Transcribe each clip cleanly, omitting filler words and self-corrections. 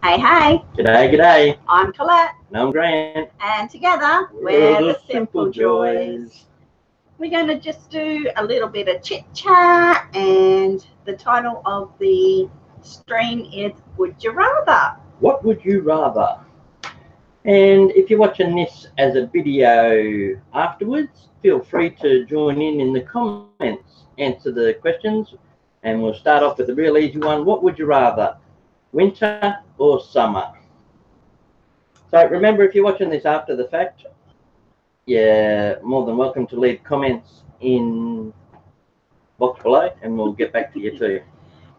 Hey, hey. G'day, g'day. I'm Collette. And I'm Grant. And together, we're the Simple Joys. We're going to just do a little bit of chit-chat, and the title of the stream is Would You Rather? What would you rather? And if you're watching this as a video afterwards, feel free to join in the comments, answer the questions, and we'll start off with a real easy one. What would you rather, winter or summer? So remember, if you're watching this after the fact, you're more than welcome to leave comments in box below, and we'll get back to you too.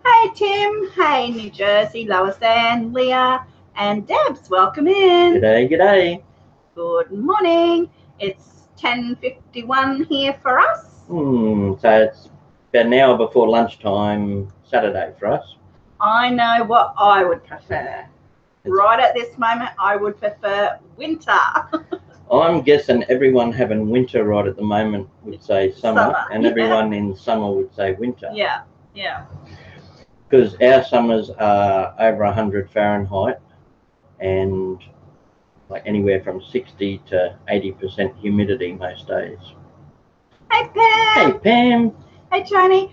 Hey Tim, hey New Jersey, Lois Ann, Leah, and Debs, welcome in. G'day, g'day. Good morning. It's 10:51 here for us. So it's about an hour before lunchtime Saturday for us. I know what I would prefer. Right at this moment, I would prefer winter. I'm guessing everyone having winter right at the moment would say summer, and everyone in summer would say winter. Yeah, yeah. Because our summers are over 100 Fahrenheit and like anywhere from 60 to 80% humidity most days. Hey Pam. Hey Pam. Hey Tony.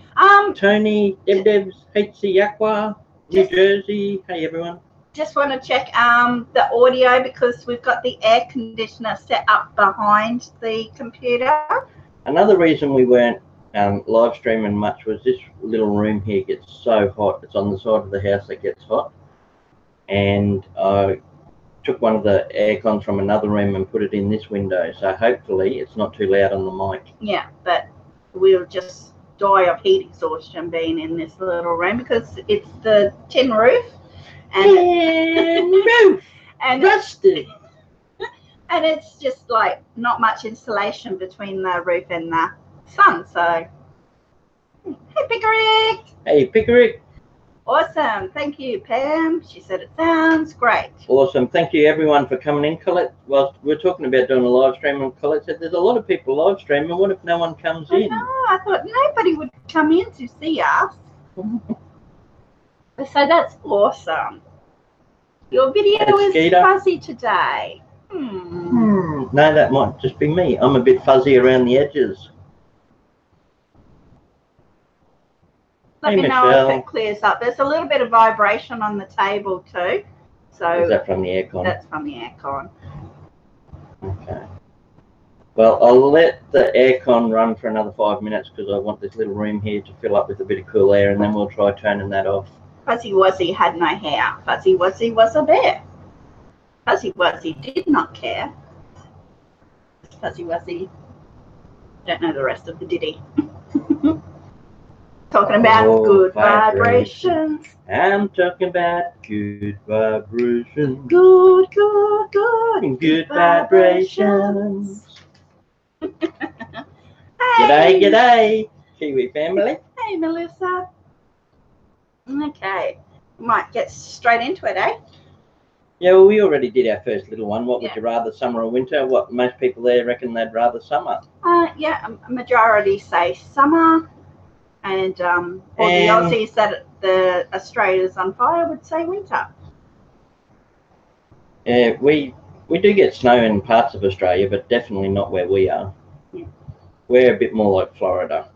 Tony, Debs, HC Aqua, New Jersey. Hey everyone. Just want to check the audio because we've got the air conditioner set up behind the computer. Another reason we weren't live streaming much was this little room here gets so hot. It's on the side of the house that gets hot, and I took one of the air cons from another room and put it in this window, so hopefully it's not too loud on the mic. Yeah, but we'll just die of heat exhaustion being in this little room because it's the tin roof and roof and rusted, and it's just like not much insulation between the roof and the sun. So hey Pickerick. Hey Pickerick. Awesome. Thank you, Pam. She said it sounds great. Awesome. Thank you everyone for coming in. Colette, whilst we're talking about doing a live stream, and Colette said there's a lot of people live streaming. What if no one comes in? No, I thought nobody would come in to see us. So that's awesome. Your video is fuzzy today. No, that might just be me. I'm a bit fuzzy around the edges. Let me know if it clears up. There's a little bit of vibration on the table too. So is that from the aircon? That's from the aircon. Okay. Well, I'll let the aircon run for another 5 minutes because I want this little room here to fill up with a bit of cool air, and then we'll try turning that off. Fuzzy Wuzzy had no hair. Fuzzy Wuzzy was a bear. Fuzzy Wuzzy did not care. Fuzzy Wuzzy don't know the rest of the ditty. Talking about good vibrations. I'm talking about good vibrations. Good, good, good. Good vibrations. Hey. G'day, g'day, Kiwi family. Hey, Melissa. Okay, might get straight into it, eh? Yeah, well, we already did our first little one. What would you rather, summer or winter? What most people there reckon they'd rather summer. Yeah, a majority say summer. And all the Aussies that the Australia's on fire would say winter. Yeah, we do get snow in parts of Australia, but definitely not where we are. Yeah. We're a bit more like Florida.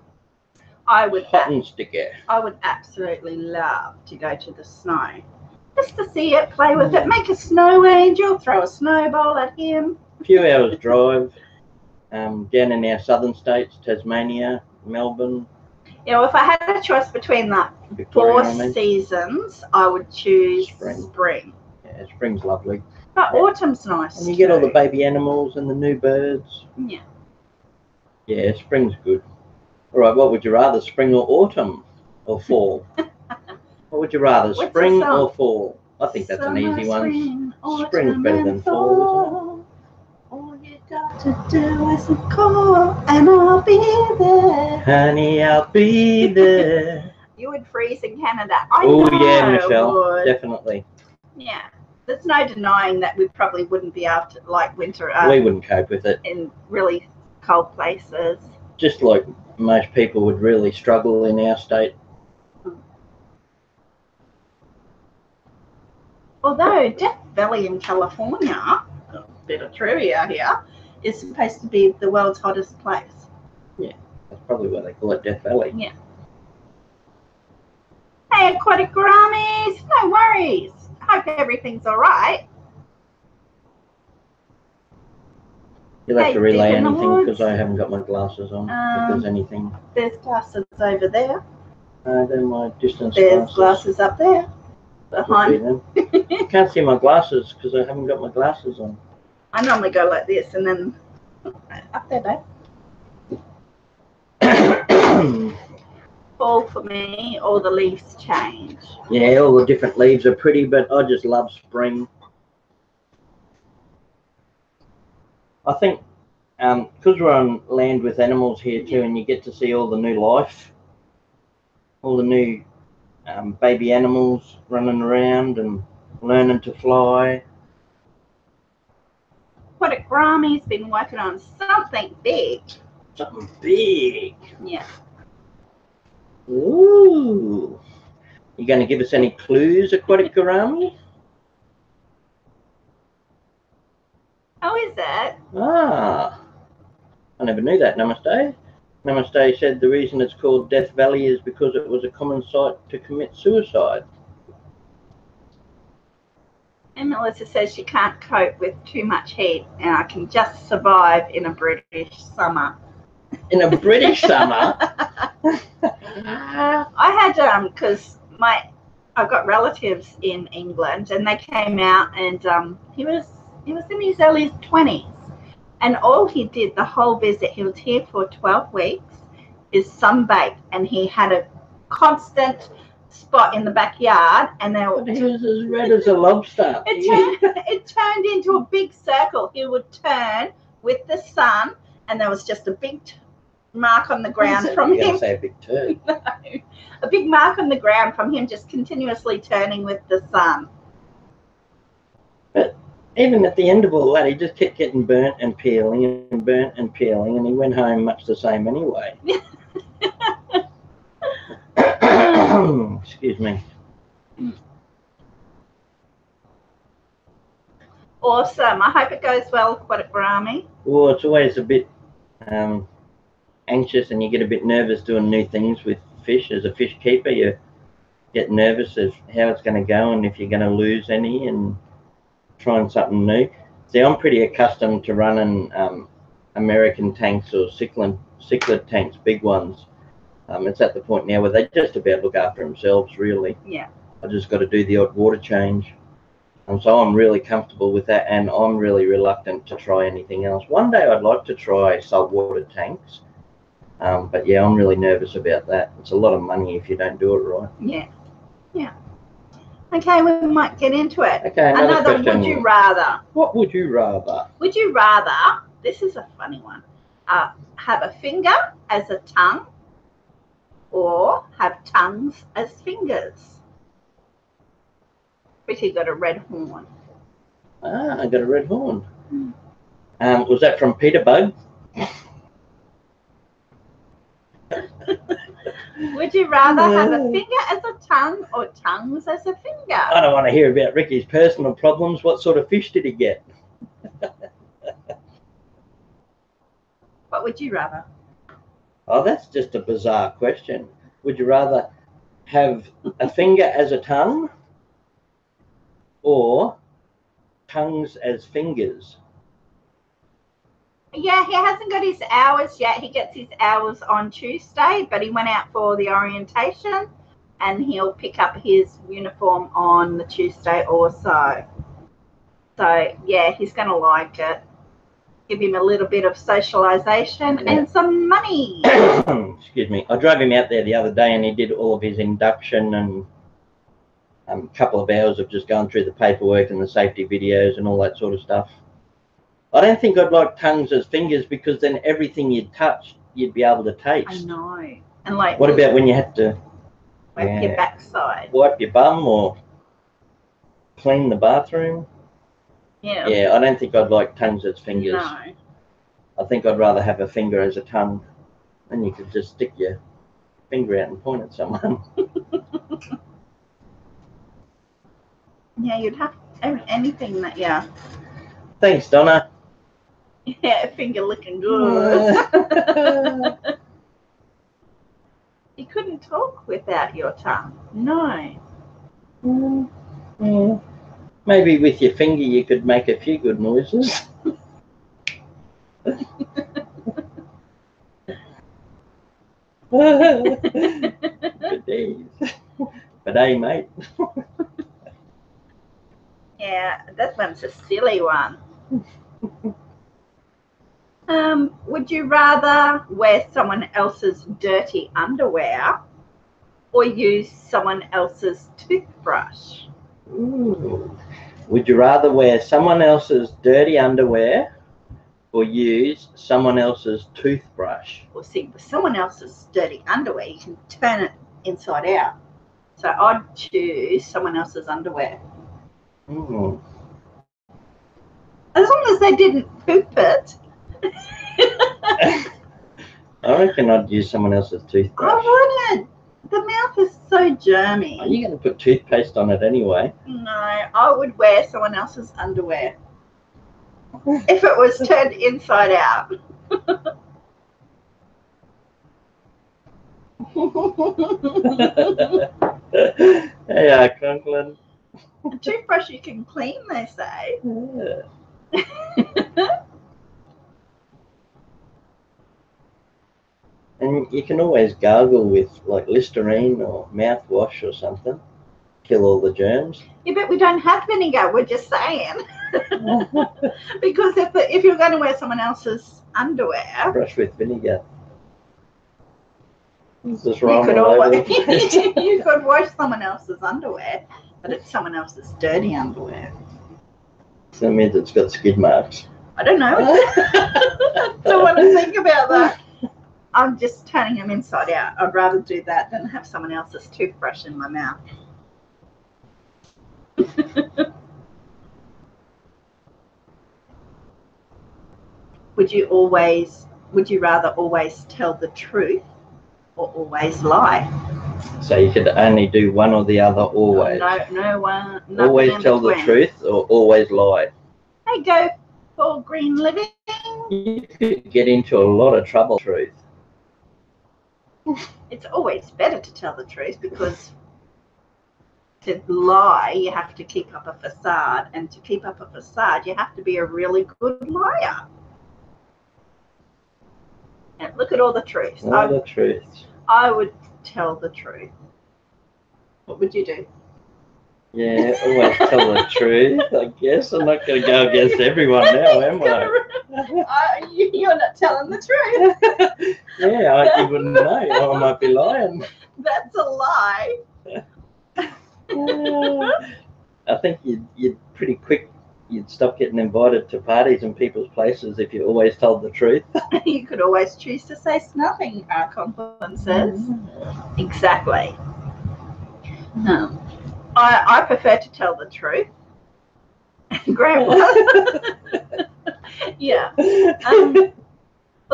I would hot and sticky. I would absolutely love to go to the snow. Just to see it, play with it, make a snow angel, throw a snowball at him. A few hours drive down in our southern states, Tasmania, Melbourne. Yeah, well, if I had a choice between the four seasons, I would choose spring. Yeah, spring's lovely. But autumn's nice. And you get all the baby animals and the new birds. Yeah. Yeah, spring's good. All right, what would you rather, spring or autumn or fall? What would you rather, spring or fall? I think that's an easy one. Spring's better than fall, isn't it? All you got to do is call and I'll be there. Honey, I'll be there. You would freeze in Canada. Oh yeah, Michelle, definitely. Yeah, there's no denying that we probably wouldn't be able to like winter. We wouldn't cope with it. In really cold places. Just like most people would really struggle in our state. Although Death Valley in California, a bit of trivia here, is supposed to be the world's hottest place. Yeah, that's probably why they call it Death Valley. Yeah. Hey, aquatic gouramis, no worries. Hope everything's all right. You'll have to relay Deep in the anything because woods. I haven't got my glasses on. If there's anything. There's glasses over there. They're my distance There's glasses. glasses up there. Behind. I can't see my glasses because I haven't got my glasses on. I normally go like this and then up there, babe. Fall for me, all the leaves change. Yeah, all the different leaves are pretty, but I just love spring. I think because we're on land with animals here too, and you get to see all the new life, all the new baby animals running around and learning to fly. Aquatic gourami's been working on something big. Something big. Yeah. Ooh. You going to give us any clues, aquatic gourami? How is it? Ah, I never knew that. Namaste. Namaste said the reason it's called Death Valley is because it was a common site to commit suicide. And Melissa says she can't cope with too much heat and I can just survive in a British summer. In a British summer? I had because I've got relatives in England and they came out and he was in his early 20s and all he did the whole visit, he was here for 12 weeks, is sunbake, and he had a constant spot in the backyard and he was as red as a lobster. It turned into a big circle. He would turn with the sun and there was just a big mark on the ground from him. Say a big turd. No, a big mark on the ground from him just continuously turning with the sun. But even at the end of all that, he just kept getting burnt and peeling and burnt and peeling, and he went home much the same anyway. Excuse me. Awesome. I hope it goes well, aquatic gourami. Well, it's always a bit anxious and you get a bit nervous doing new things with fish. As a fish keeper, you get nervous of how it's going to go and if you're going to lose any and trying something new. See, I'm pretty accustomed to running American tanks or cichlid tanks, big ones. It's at the point now where they just about look after themselves, really. Yeah. I just got to do the odd water change. And so I'm really comfortable with that, and I'm really reluctant to try anything else. One day I'd like to try saltwater tanks, but yeah, I'm really nervous about that. It's a lot of money if you don't do it right. Yeah. Yeah. Okay, we might get into it. Okay, another question. Would you rather? What would you rather? Would you rather, this is a funny one, have a finger as a tongue or have tongues as fingers? Pretty got a red horn. Ah, I got a red horn. Was that from Peter Bug? Would you rather have a finger as a tongue or tongues as a finger? I don't want to hear about Ricky's personal problems. What sort of fish did he get? What would you rather? Oh, that's just a bizarre question. Would you rather have a finger as a tongue or tongues as fingers? Yeah, he hasn't got his hours yet. He gets his hours on Tuesday, but he went out for the orientation and he'll pick up his uniform on the Tuesday also. So, yeah, he's going to like it. Give him a little bit of socialisation and some money. Excuse me. I drove him out there the other day and he did all of his induction and a couple of hours of just going through the paperwork and the safety videos and all that sort of stuff. I don't think I'd like tongues as fingers because then everything you'd touch, you'd be able to taste. I know. And like, what about when you had to wipe your backside? Wipe your bum or clean the bathroom? Yeah. Yeah, I don't think I'd like tongues as fingers. No. I think I'd rather have a finger as a tongue. Then you could just stick your finger out and point at someone. Yeah, you'd have anything that, yeah. Thanks, Donna. Yeah, finger looking good. You couldn't talk without your tongue. No. Yeah. Maybe with your finger you could make a few good noises. Good days. But hey, mate. Yeah, that one's a silly one. Would you rather wear someone else's dirty underwear or use someone else's toothbrush? Ooh. Would you rather wear someone else's dirty underwear or use someone else's toothbrush? Well, see, with someone else's dirty underwear, you can turn it inside out. So I'd choose someone else's underwear. Ooh. As long as they didn't poop it. I reckon I'd use someone else's toothbrush. I wouldn't. The mouth is so germy. Are you going to put toothpaste on it anyway? No, I would wear someone else's underwear. If it was turned inside out. Hey, Conklin. A toothbrush you can clean, they say. Yeah. And you can always gargle with like Listerine or mouthwash or something. Kill all the germs. Yeah, but we don't have vinegar, we're just saying. Because if you're going to wear someone else's underwear, Brush with vinegar. This is you wrong could, all over always, the place. you could wash someone else's underwear, but it's someone else's dirty underwear. So that means it's got skid marks. I don't know. Don't want to think about that. I'm just turning them inside out. I'd rather do that than have someone else's toothbrush in my mouth. Would you rather always tell the truth or always lie? So you could only do one or the other always. No one. Always tell the truth or always lie. Hey, go for green living. You could get into a lot of trouble. Truth. It's always better to tell the truth because to lie, you have to keep up a facade. And to keep up a facade, you have to be a really good liar. And look at all the truths. All the truths. I would tell the truth. What would you do? Yeah, always tell the truth, I guess. I'm not going to go against everyone now, am I? You're not telling the truth. Yeah, I wouldn't know. I might be lying. That's a lie. I think you'd pretty quick, you'd stop getting invited to parties and people's places if you always told the truth. You could always choose to say nothing, our compliment says. Exactly. I prefer to tell the truth. Great one. Yeah. Well,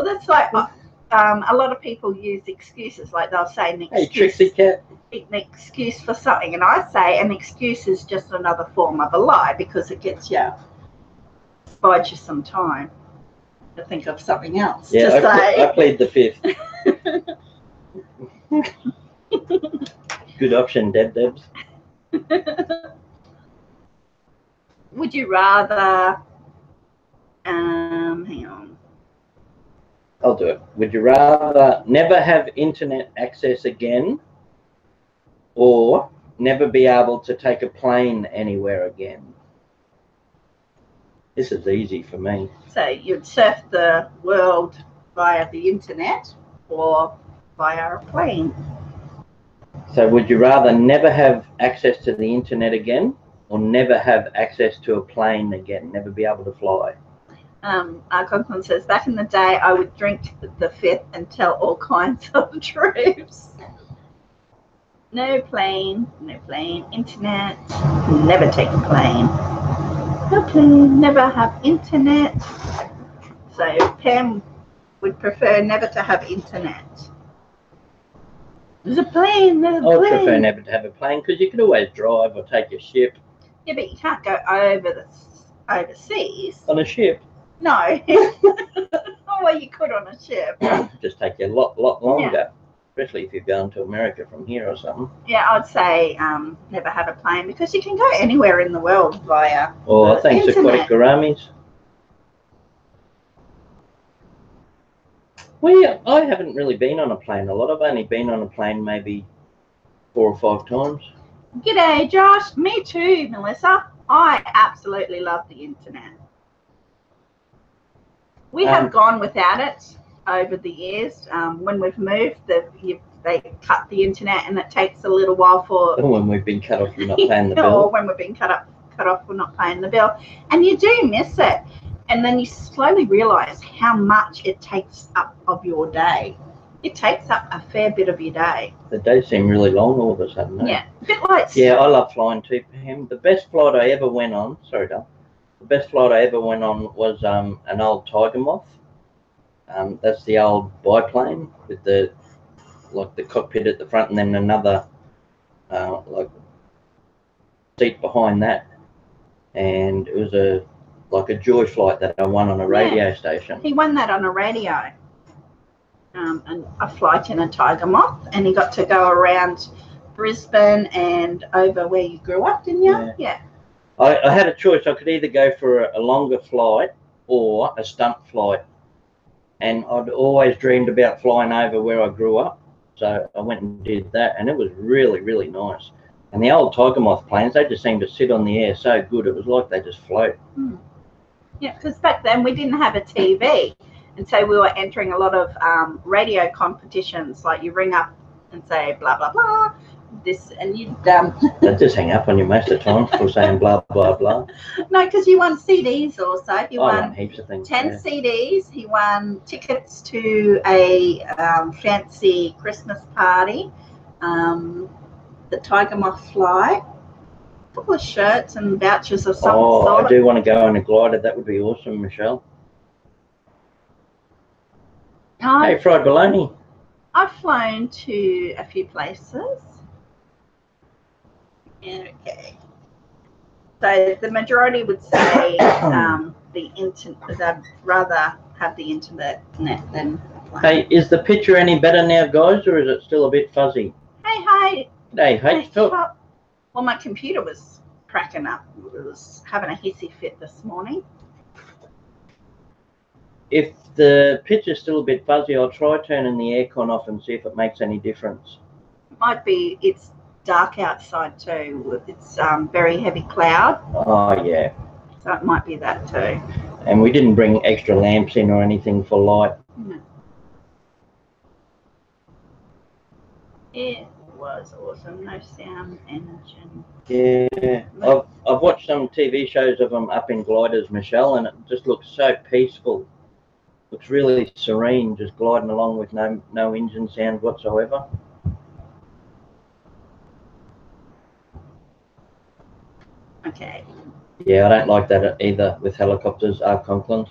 that's like a lot of people use excuses, like they'll say an excuse. Hey, Trixie Cat. An excuse for something, and I say an excuse is just another form of a lie because it gets buys you some time to think of something else to say. I plead the fifth. Good option, Debs. Would you rather hang on. I'll do it. Would you rather never have internet access again or never be able to take a plane anywhere again? This is easy for me. So you'd surf the world via the internet or via a plane? So would you rather never have access to the internet again or never have access to a plane again, never be able to fly? Our Conklin says, back in the day, I would drink the fifth and tell all kinds of truths. No plane, internet, never take a plane. No plane, never have internet. So Pam would prefer never to have internet. There's a plane, I would prefer never to have a plane because you could always drive or take a ship. Yeah, but you can't go overseas. On a ship? No. Oh, well, you could on a ship. Just take you a lot longer, especially if you're going to America from here or something. Yeah, I'd say never have a plane because you can go anywhere in the world via Oh, thanks, Aquatic Gouramis. Well, I haven't really been on a plane a lot. I've only been on a plane maybe 4 or 5 times. G'day, Josh. Me too, Melissa. I absolutely love the internet. We have gone without it over the years. When we've moved, they cut the internet, and it takes a little while for. And when we've been cut off, you're not paying the bill. Or when we've been cut off, we're not paying the bill, and you do miss it. And then you slowly realise how much it takes up of your day. It takes up a fair bit of your day. The days seem really long all of a sudden. Eh? Yeah, a bit like. Yeah, I love flying too, Pam. The best flight I ever went on. Sorry, Dale. The best flight I ever went on was an old Tiger Moth. That's the old biplane with the cockpit at the front, and then another seat behind that. And it was a joy flight that I won on a radio station. He won that on a radio. And a flight in a Tiger Moth, and he got to go around Brisbane and over where you grew up, didn't you? Yeah. I had a choice. I could either go for a longer flight or a stunt flight, and I'd always dreamed about flying over where I grew up, so I went and did that, and it was really, really nice. And the old Tiger Moth planes, they just seemed to sit on the air so good. It was like they just float. Yeah, because back then we didn't have a TV. And so we were entering a lot of radio competitions, like you ring up and say blah blah blah, this, and you'd They just hang up on you most of the time for saying blah blah blah. No, because you won CDs also. He won heaps of things. 10 CDs. He won tickets to a fancy Christmas party, the Tiger Moth flight, a couple of shirts and vouchers of some sort. I do want to go on a glider. That would be awesome, Michelle. Hey, fried bologna. I've flown to a few places. Okay. So the majority would say the internet. They'd rather have the internet than. Hey, is the picture any better now, guys, or is it still a bit fuzzy? Hey. Hey. Well, my computer was cracking up. It was having a hissy fit this morning. If the picture's still a bit fuzzy, I'll try turning the aircon off and see if it makes any difference. Might be. It's dark outside too. It's very heavy cloud. Oh yeah. So it might be that too. And we didn't bring extra lamps in or anything for light. No. It was awesome. No sound engine. Yeah. I've watched some TV shows of them up in gliders, Michelle, and it just looks so peaceful. Looks really serene, just gliding along with no engine sound whatsoever. Okay. Yeah, I don't like that either with helicopters, Conklins.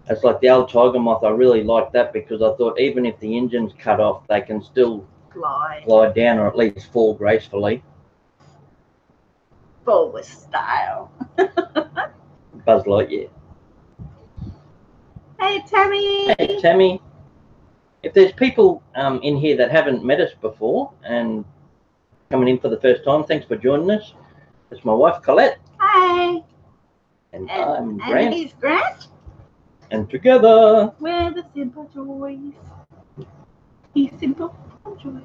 It's like the old Tiger Moth. I really like that because I thought even if the engine's cut off, they can still glide down or at least fall gracefully. Fall with style. Buzz Lightyear. Hey, Tammy. Hey, Tammy. If there's people in here that haven't met us before and coming in for the first time, thanks for joining us. It's my wife, Collette. Hi. And I'm Grant. And he's Grant. And together, we're the Simple Joys. He's Simple Joy.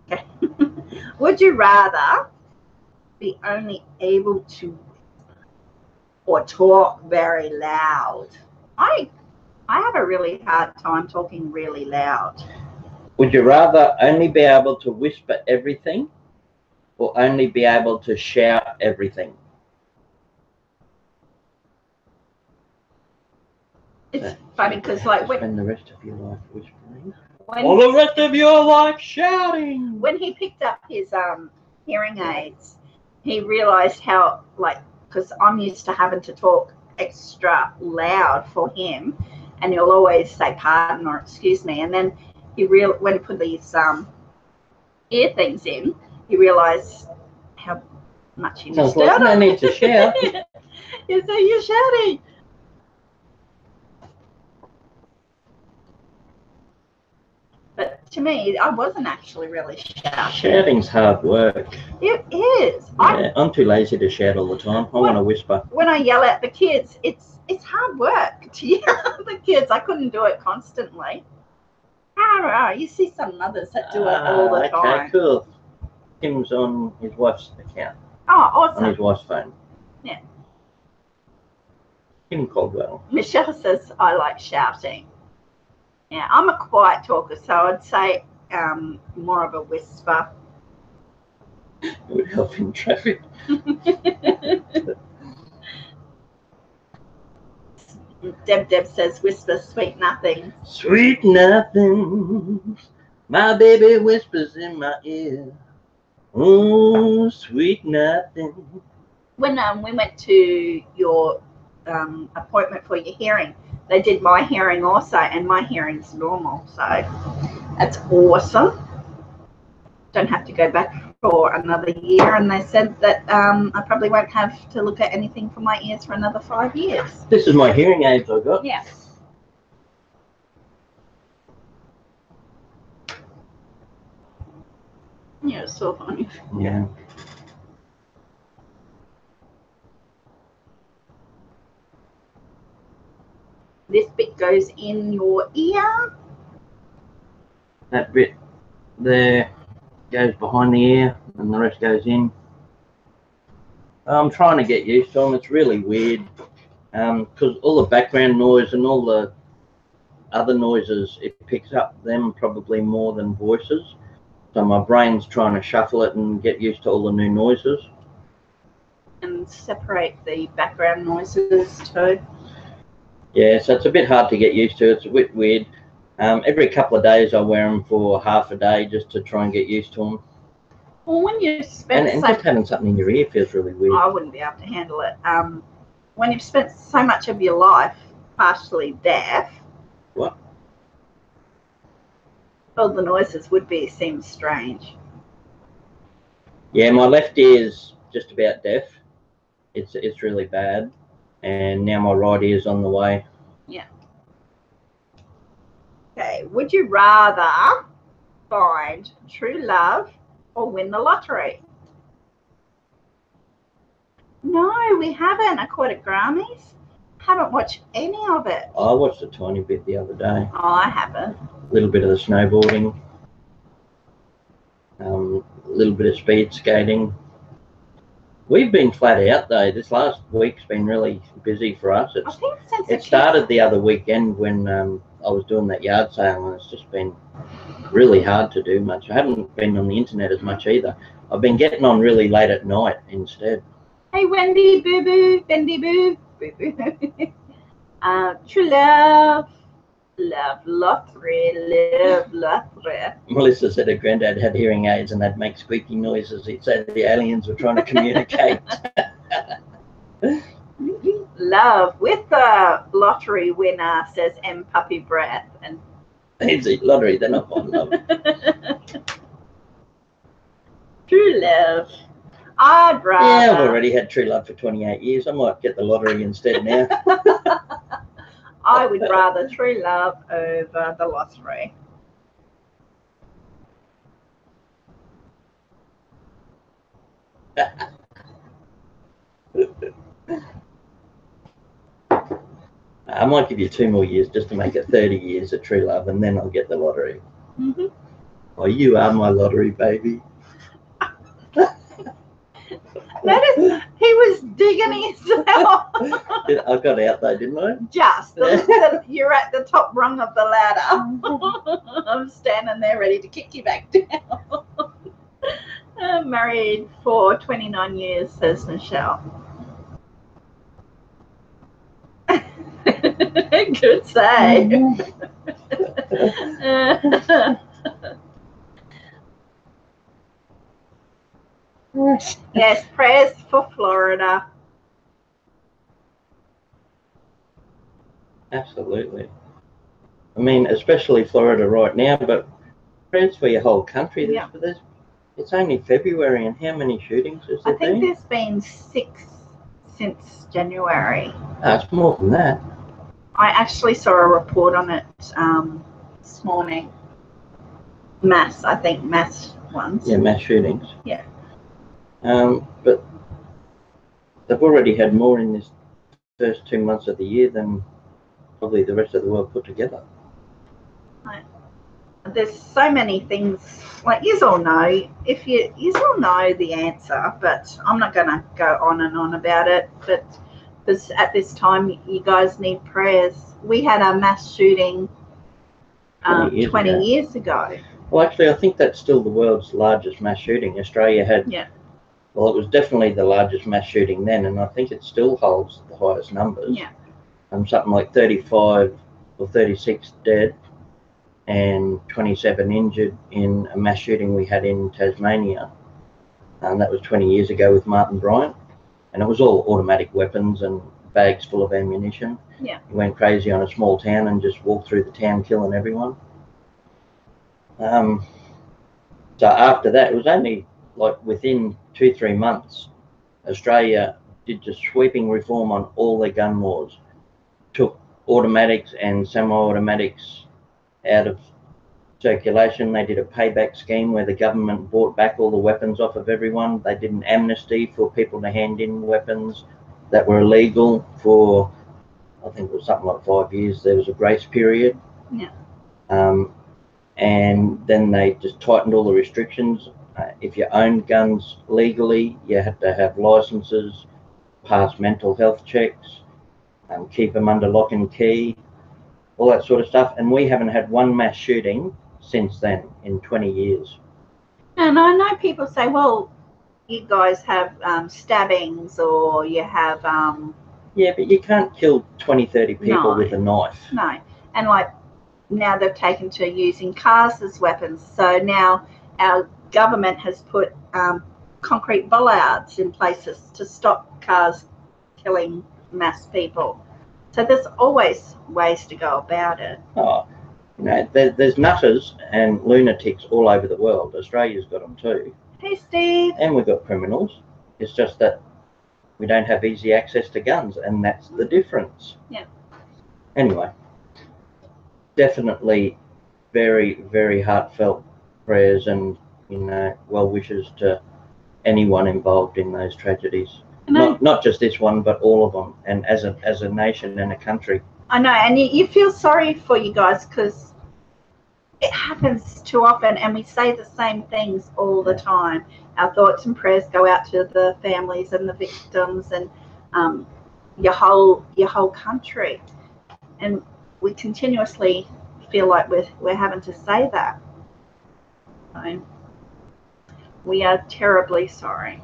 Okay. Would you rather be only able to or talk very loud? I have a really hard time talking really loud. Would you rather only be able to whisper everything or only be able to shout everything? It's funny because like spend the rest of your life whispering or the rest of your life shouting. When he picked up his hearing aids, he realized how, like, because I'm used to having to talk extra loud for him, and he'll always say pardon or excuse me, and then when he put these ear things in, he realized how much you Sounds missed like out no on. need to shout. You say you're shouting. But to me, I wasn't actually really shouting. Shouting's hard work. It is. Yeah, I'm too lazy to shout all the time. I want to whisper. When I yell at the kids, it's hard work to yell at the kids. I couldn't do it constantly. You see some mothers that do it all the time. Okay, cool. Tim's on his wife's account. Oh, awesome. On his wife's phone. Yeah. Tim Caldwell. Michelle says, I like shouting. Yeah, I'm a quiet talker, so I'd say more of a whisper. It would help in traffic. Deb says, whisper sweet nothing. Sweet nothing. My baby whispers in my ear. Oh, sweet nothing. When we went to your appointment for your hearing, they did my hearing also, and my hearing's normal, so that's awesome. Don't have to go back for another year, and they said that I probably won't have to look at anything for my ears for another 5 years. This is my hearing aids I got. Yeah. Yeah, it's so funny. Yeah. This bit goes in your ear. That bit there goes behind the ear and the rest goes in. I'm trying to get used to them. It's really weird because all the background noise and all the other noises, it picks up them probably more than voices. So my brain's trying to shuffle it and get used to all the new noises. And separate the background noises too. Yeah, so it's a bit hard to get used to. It's a bit weird. Every couple of days I wear them for half a day just to try and get used to them. Well, when you spend and just having something in your ear feels really weird. I wouldn't be able to handle it. When you've spent so much of your life partially deaf, What? all the noises would seem strange. Yeah, my left ear's just about deaf. It's really bad, and now my right ear's on the way. Yeah. Okay. Would you rather find true love or win the lottery? No, we haven't. I caught at Grammys. Haven't watched any of it. I watched a tiny bit the other day. Oh, I haven't. A little bit of the snowboarding. A little bit of speed skating. We've been flat out though. This last week's been really busy for us. I think since it started the other weekend when I was doing that yard sale, and it's just been really hard to do much. I haven't been on the internet as much either. I've been getting on really late at night instead. Hey Wendy, boo boo, Bendy boo, boo boo. True love, love lottery, love lottery. Melissa said her granddad had hearing aids and they'd make squeaky noises. He'd say the aliens were trying to communicate. Love with the lottery winner, says M Puppy Breath. And Easy lottery, they're not fond love. True love. I'd rather. Yeah, I've already had true love for 28 years. I might get the lottery instead now. I would rather true love over the lottery. I might give you 2 more years just to make it 30 years of true love, and then I'll get the lottery. Mm-hmm. Oh, you are my lottery, baby. Notice he was digging himself. I got out though, didn't I? Just. You're at the top rung of the ladder. I'm standing there ready to kick you back down. I'm married for 29 years, says Michelle. Good say. Yes, prayers for Florida. Absolutely. I mean, especially Florida right now, but prayers for your whole country. Yeah. It's only February, and how many shootings has there I think been? there's been 6 since January. It's more than that. I actually saw a report on it this morning. I think mass ones. Yeah, mass shootings. Yeah. But they've already had more in this first 2 months of the year than probably the rest of the world put together. There's so many things, like you all know, you all know the answer, but I'm not going to go on and on about it. But because at this time you guys need prayers. We had a mass shooting 20 years ago. Well, actually, I think that's still the world's largest mass shooting. Australia had, well, it was definitely the largest mass shooting then, and I think it still holds the highest numbers. Yeah. Something like 35 or 36 dead and 27 injured in a mass shooting we had in Tasmania. And that was 20 years ago with Martin Bryant. And it was all automatic weapons and bags full of ammunition. Yeah. He went crazy on a small town and just walked through the town killing everyone. So after that, it was only like within 2-3 months, Australia did just sweeping reform on all their gun laws. Took automatics and semi-automatics out of circulation. They did a payback scheme where the government bought back all the weapons off of everyone. They did an amnesty for people to hand in weapons that were illegal for, I think it was something like 5 years. There was a grace period. Yeah. And then they just tightened all the restrictions. If you owned guns legally, you had to have licenses, pass mental health checks, keep them under lock and key, all that sort of stuff. And we haven't had one mass shooting since then in 20 years. And I know people say, well, you guys have stabbings or you have... Yeah, but you can't kill 20-30 people with a knife. No. And like now they've taken to using cars as weapons. So now our government has put concrete bollards in places to stop cars killing mass people. So there's always ways to go about it. Oh, you know, there's nutters and lunatics all over the world. Australia's got them too. Hey, Steve. And we've got criminals. It's just that we don't have easy access to guns, and that's the difference. Yeah. Anyway, definitely very, very heartfelt prayers and, you know, well wishes to anyone involved in those tragedies. Not just this one, but all of them, and as a nation and a country. I know, and you feel sorry for you guys because it happens too often, and we say the same things all the time. Our thoughts and prayers go out to the families and the victims and your whole country, and we continuously feel like we're having to say that. So we are terribly sorry.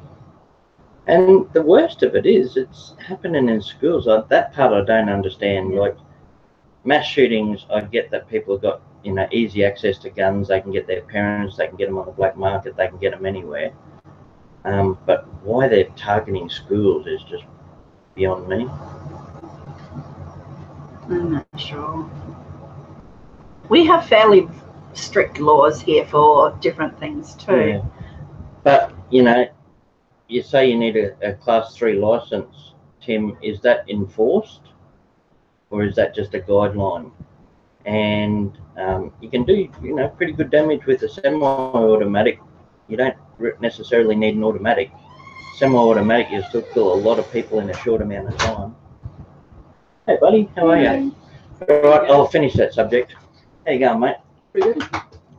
And the worst of it is, it's happening in schools. That part I don't understand. Yeah. Like mass shootings, I get that people have got, you know, easy access to guns. They can get their parents. They can get them on the black market. They can get them anywhere. But why they're targeting schools is just beyond me. I'm not sure. We have fairly strict laws here for different things too. Yeah. But, you know, you say you need a class 3 license, Tim. Is that enforced, or is that just a guideline? And you can do, you know, pretty good damage with a semi-automatic. You don't necessarily need an automatic. Semi-automatic, you still kill a lot of people in a short amount of time. Hey, buddy, how are you? All right, I'll finish that subject. How you going, mate? Pretty good.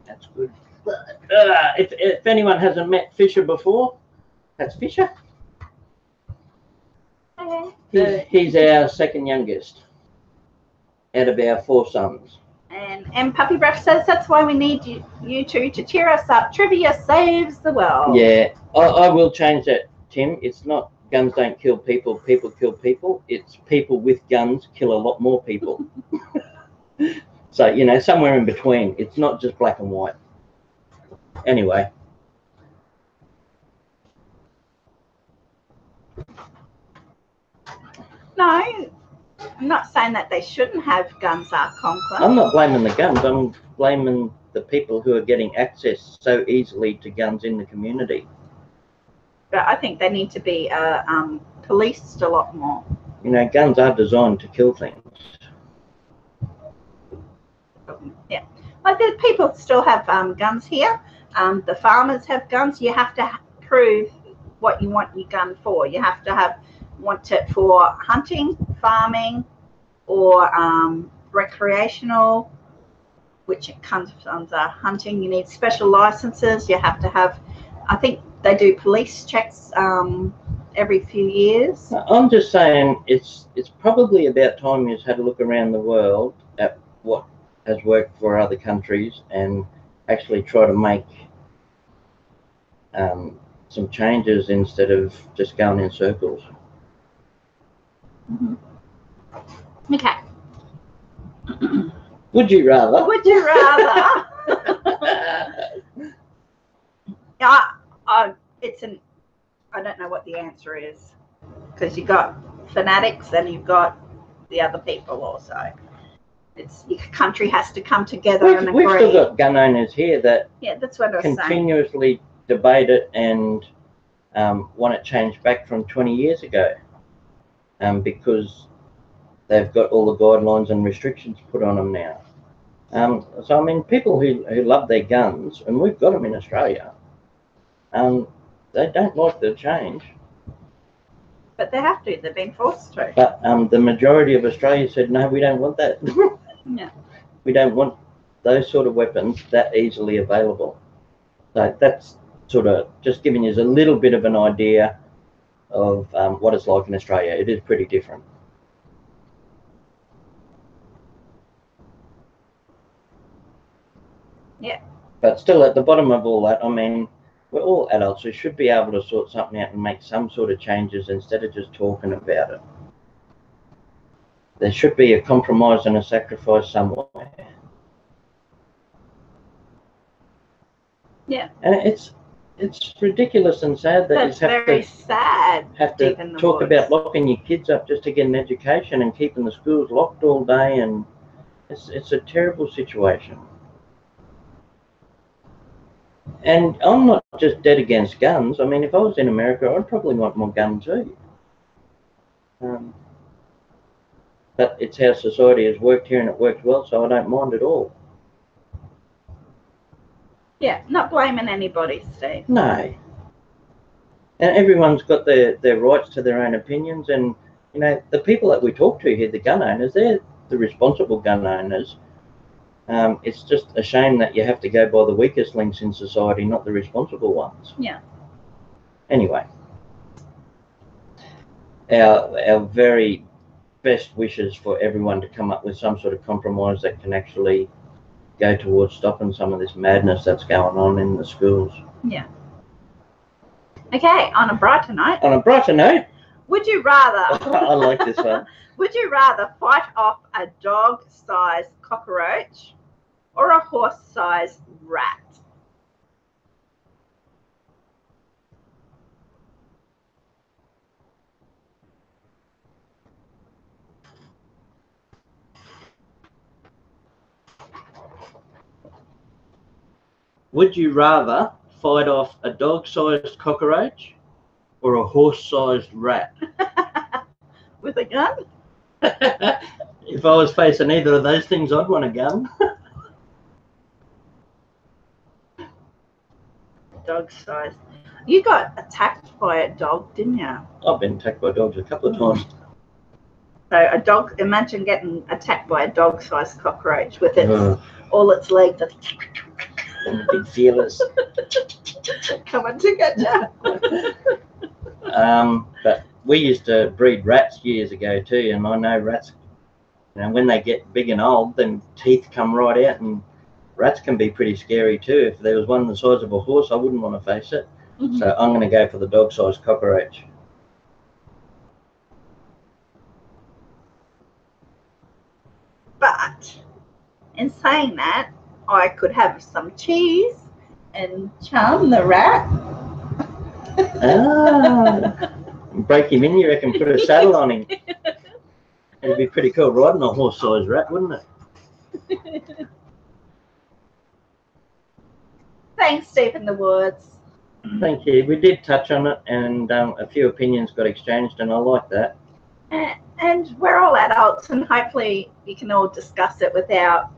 That's good. If anyone hasn't met Fisher before, that's Fisher. Okay. He's our second youngest out of our 4 sons. And Puppy Breath says that's why we need you two to cheer us up. Trivia saves the world. Yeah, I will change that, Tim. It's not guns don't kill people, people kill people. It's people with guns kill a lot more people. So, you know, somewhere in between. It's not just black and white. Anyway. No, I'm not saying that they shouldn't have guns, Conklin. I'm not blaming the guns. I'm blaming the people who are getting access so easily to guns in the community. But I think they need to be policed a lot more. You know, guns are designed to kill things. Yeah, but the people still have guns here. The farmers have guns. You have to prove what you want your gun for. You have to want it for hunting, farming, or recreational, which it comes under hunting. You need special licenses. You have to have, I think they do police checks every few years. I'm just saying it's probably about time you've had a look around the world at what has worked for other countries and actually try to make some changes instead of just going in circles. Mm-hmm. Okay. Would you rather? Would you rather? I don't know what the answer is, because you've got fanatics and you've got the other people also. Your country has to come together and agree. We've still got gun owners here that that's what I was continuously saying. Debate it and want it changed back from 20 years ago, because they've got all the guidelines and restrictions put on them now. So I mean, people who love their guns, and we've got them in Australia, they don't like the change. But they have to. They've been forced to. But the majority of Australia said, no, we don't want that. No. We don't want those sort of weapons that easily available. So that's sort of just giving you a little bit of an idea of what it's like in Australia. It is pretty different. Yeah. But still, at the bottom of all that, I mean, we're all adults who should be able to sort something out and make some sort of changes instead of just talking about it. There should be a compromise and a sacrifice somewhere. Yeah. And it's ridiculous and sad that you have to talk about locking your kids up just to get an education and keeping the schools locked all day, and it's a terrible situation. And I'm not just dead against guns. I mean, if I was in America, I'd probably want more guns too. But it's how society has worked here, and it works well, so I don't mind at all. Yeah, not blaming anybody, Steve. No. And everyone's got their rights to their own opinions, and, you know, the people that we talk to here, the gun owners, they're the responsible gun owners. It's just a shame that you have to go by the weakest links in society, not the responsible ones. Yeah. Anyway, our very best wishes for everyone to come up with some sort of compromise that can actually go towards stopping some of this madness that's going on in the schools. Yeah. Okay, on a brighter note. On a brighter note. Would you rather... I like this one. Would you rather fight off a dog-sized cockroach or a horse-sized rat? Would you rather fight off a dog-sized cockroach or a horse-sized rat? With a gun? If I was facing either of those things, I'd want a gun. Dog-sized. You got attacked by a dog, didn't you? I've been attacked by dogs a couple of times. So a dog, imagine getting attacked by a dog-sized cockroach with all its legs. And big feelers. Coming to get you. But we used to breed rats years ago too, and I know rats, you know, when they get big and old, then teeth come right out, and rats can be pretty scary too. If there was one the size of a horse, I wouldn't want to face it. Mm-hmm. So I'm going to go for the dog-sized cockroach. But in saying that, I could have some cheese and charm the rat. Break him in, you reckon, put a saddle on him. It'd be pretty cool riding a horse-sized rat, wouldn't it? Thanks, Steve in the Woods. Thank you. We did touch on it, and a few opinions got exchanged, and I like that. And we're all adults, and hopefully you can all discuss it without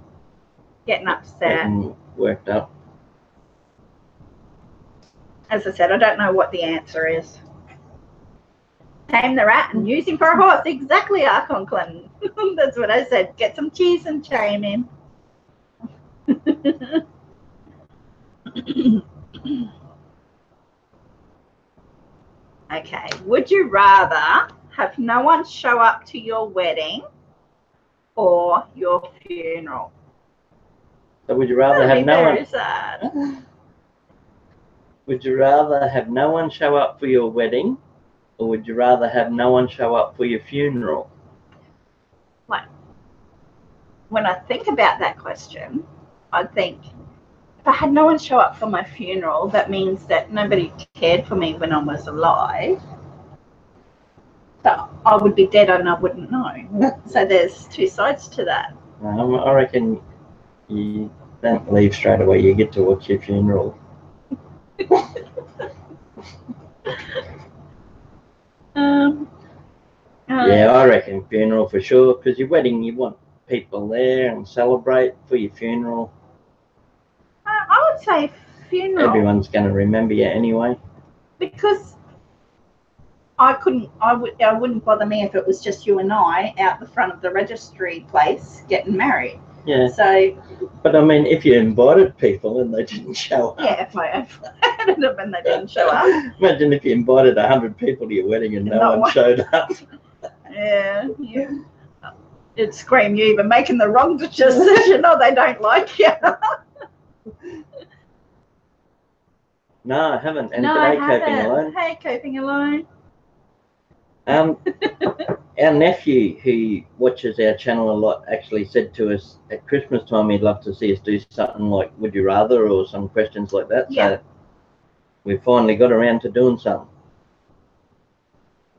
getting upset. Getting worked up. As I said, I don't know what the answer is. Tame the rat and use him for a horse. Exactly, Arconklin. That's what I said. Get some cheese and tame him. Okay. Would you rather have no one show up to your wedding or your funeral? So would you rather have no one? Very sad. Would you rather have no one show up for your wedding, or would you rather have no one show up for your funeral? Like, when I think about that question, I think if I had no one show up for my funeral, that means that nobody cared for me when I was alive. So I would be dead and I wouldn't know. So there's two sides to that. I reckon you don't leave straight away. You get to watch your funeral. Yeah, I reckon funeral for sure, because your wedding, you want people there and celebrate. For your funeral, I would say funeral. Everyone's going to remember you anyway. Because it wouldn't bother me if it was just you and I out the front of the registry place getting married. Yeah. So. But I mean, if you invited people and they didn't show up. Yeah, if I invited them and they didn't show up. Imagine if you invited 100 people to your wedding and no one showed up. Yeah. It'd scream you either making the wrong decision or they don't like you. No, I haven't. And no, today, I haven't. Coping Alone. Hey, Coping Alone. Our nephew, who watches our channel a lot, actually said to us at Christmas time he'd love to see us do something like Would You Rather or some questions like that. Yeah. So we finally got around to doing something.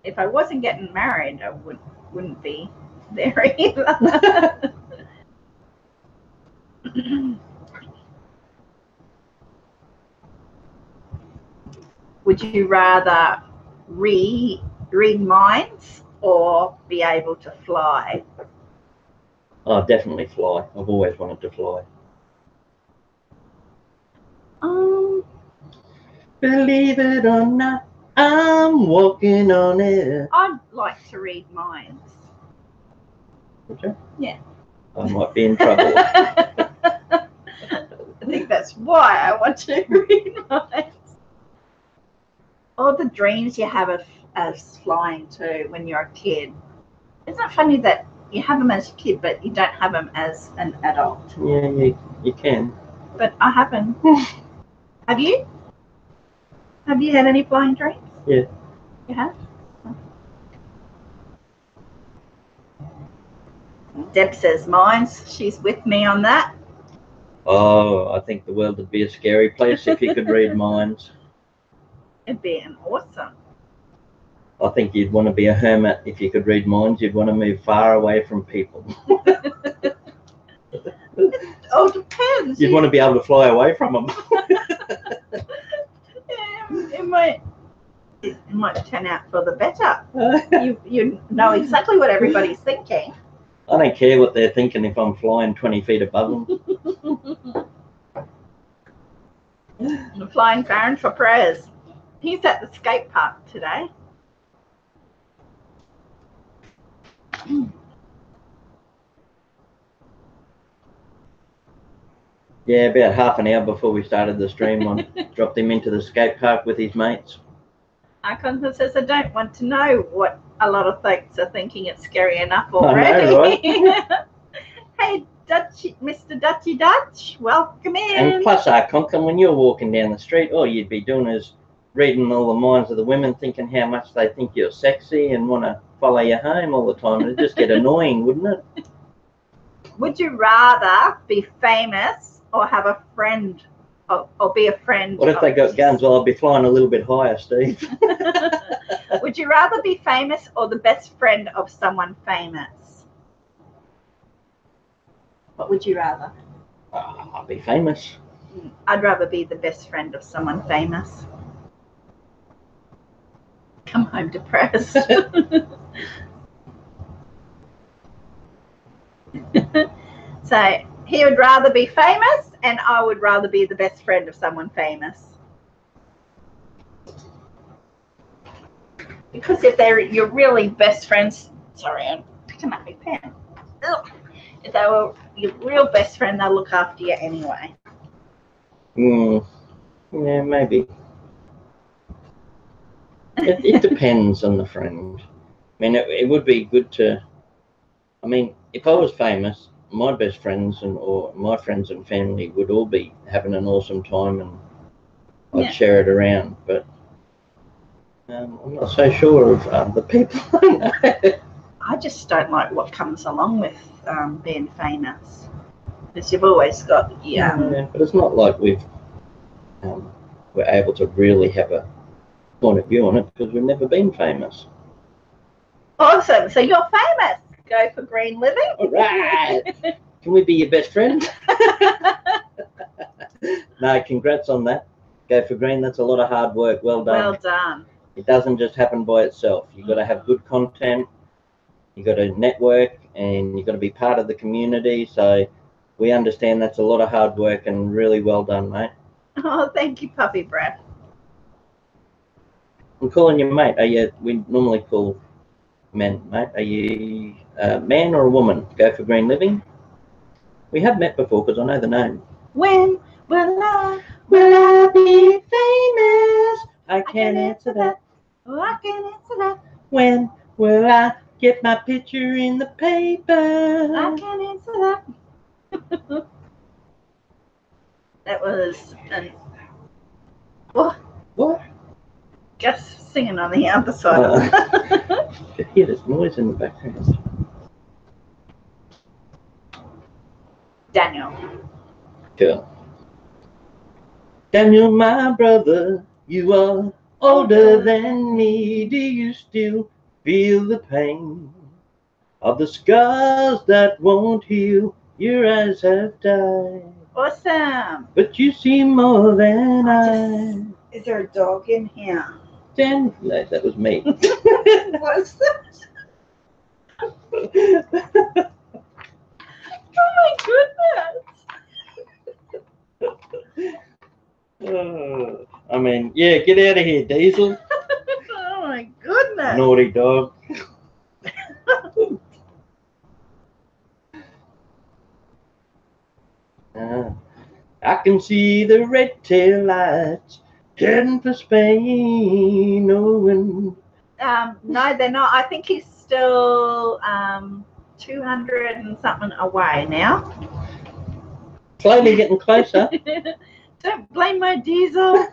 If I wasn't getting married, I wouldn't be there either. Would you rather read minds or be able to fly? Oh, definitely fly. I've always wanted to fly. Believe it or not, I'm walking on it. I'd like to read minds. Would you? Yeah. I might be in trouble. I think that's why I want to read minds. All the dreams you have of flying too when you're a kid. Isn't it funny that you have them as a kid, but you don't have them as an adult? Yeah, you can. But I haven't. Have you? Have you had any flying dreams? Yeah. You have? Deb says mines. She's with me on that. Oh, I think the world would be a scary place if you could read minds. It'd be awesome. I think you'd want to be a hermit if you could read minds. You'd want to move far away from people. It all depends. You'd want to be able to fly away from them. It might turn out for the better. You know exactly what everybody's thinking. I don't care what they're thinking if I'm flying 20 feet above them. I'm flying Faron for prayers. He's at the skate park today. Yeah, about half an hour before we started the stream, I dropped him into the skate park with his mates. Arkansas says, I don't want to know what a lot of folks are thinking. It's scary enough already. I know, right? Hey, Mr. Dutchy Dutch, welcome in. And plus, Conklin, when you're walking down the street, all you'd be doing is reading all the minds of the women, thinking how much they think you're sexy and want to follow you home all the time. It'd just get annoying, wouldn't it? Would you rather be famous or have a friend, or be a friend? What if they got guns? Well, I'll be flying a little bit higher, Steve. Would you rather be famous or the best friend of someone famous? What would you rather? I'll be famous. I'd rather be the best friend of someone famous. Come home depressed. So he would rather be famous, and I would rather be the best friend of someone famous. Because if they're your really best friends, sorry, I'm picking up my pen. Ugh. If they were your real best friend, they'll look after you anyway. Yeah, maybe. It depends on the friend. I mean, it would be good to. I mean, if I was famous, my best friends or my friends and family would all be having an awesome time, and I'd share it around. But I'm not so sure of the people I know. I just don't like what comes along with being famous. Because you've always got Yeah, but it's not like we're able to really have a point of view on it because we've never been famous. Awesome. So you're famous. Go for green living. All right. Can we be your best friend? No, congrats on that. Go for green. That's a lot of hard work. Well done. Well done. It doesn't just happen by itself. You've got to have good content. You've got to network, and you've got to be part of the community. So we understand that's a lot of hard work, and really well done, mate. Oh, thank you, Puppy Brad. I'm calling you mate. We normally call men mate. Are you a man or a woman? Go for green living. We have met before because I know the name. When will I be famous? I can't answer that. Oh, I can answer that. When will I get my picture in the paper? I can answer that. That was What? Just singing on the other side. You hear this noise in the background. Daniel. Cool. Daniel, my brother, you are older than me. Do you still feel the pain of the scars that won't heal? Your eyes have died. Awesome. But you see more than I. Is there a dog in here? Dan? No, that was me. What's that? Oh my goodness. I mean, yeah, get out of here, Diesel. Oh my goodness. Naughty dog. I can see the red tail lights heading for Spain. No, they're not. I think he's still 200 and something away now. Slowly getting closer. Don't blame my diesel.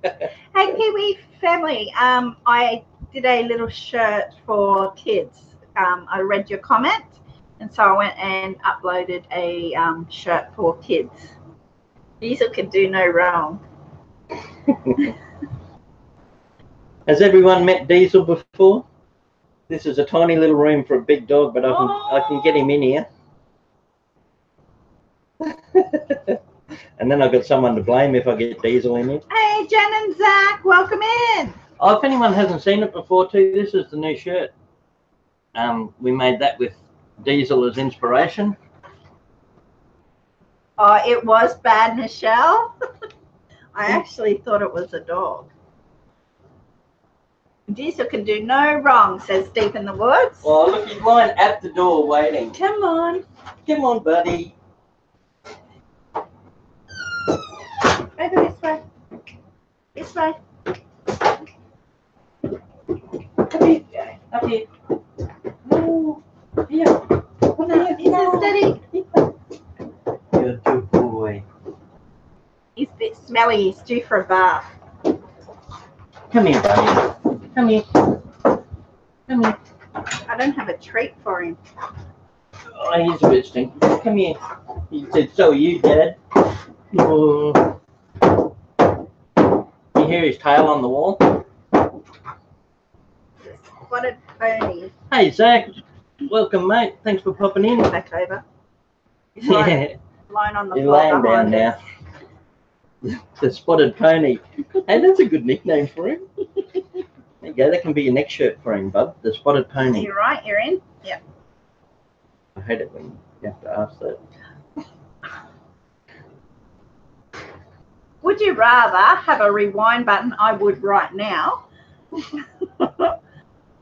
Hey, Kiwi family, I did a little shirt for kids. I read your comment, and so I went and uploaded a shirt for kids. Diesel can do no wrong. Has everyone met Diesel before? This is a tiny little room for a big dog, but I can get him in here. And then I've got someone to blame if I get Diesel in here. Hey, Jen and Zach, welcome in. Oh, if anyone hasn't seen it before too, this is the new shirt. We made that with Diesel as inspiration. Oh, it was bad, Michelle. I actually thought it was a dog. Diesel can do no wrong, says Deep in the Woods. Oh, look, he's lying at the door waiting. Come on. Come on, buddy. Over this way. This way. Up here. Up here. Oh, here. This is Daddy. You're a good boy. He's a bit smelly. He's due for a bath. Come here, buddy. Come here. Come here. I don't have a treat for him. Oh, he's a bit stinky. Come here. He said, so are you, Dad? Oh. You hear his tail on the wall? Spotted pony. Hey, Zach. Welcome, mate. Thanks for popping in. Back over. He's Yeah. lying on the You're floor laying down behind now. us. The spotted pony. Hey, that's a good nickname for him. There you go. That can be your next shirt for him, bub. The spotted pony. You're right. You're in. Yeah. I hate it when you have to ask that. Would you rather have a rewind button? I would right now.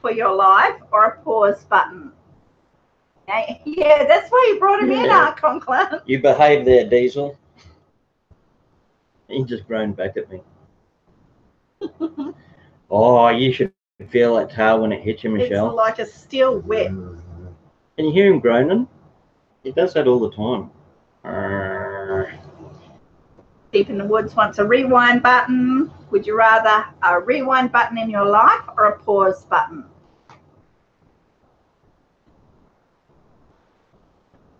For your life, or a pause button? Yeah, that's why you brought him in, Conklin. You behave there, Diesel. He just groaned back at me. Oh, you should feel that tail when it hits you, Michelle. It's like a steel whip. Can you hear him groaning? He does that all the time. Deep in the Woods wants a rewind button. Would you rather a rewind button in your life or a pause button?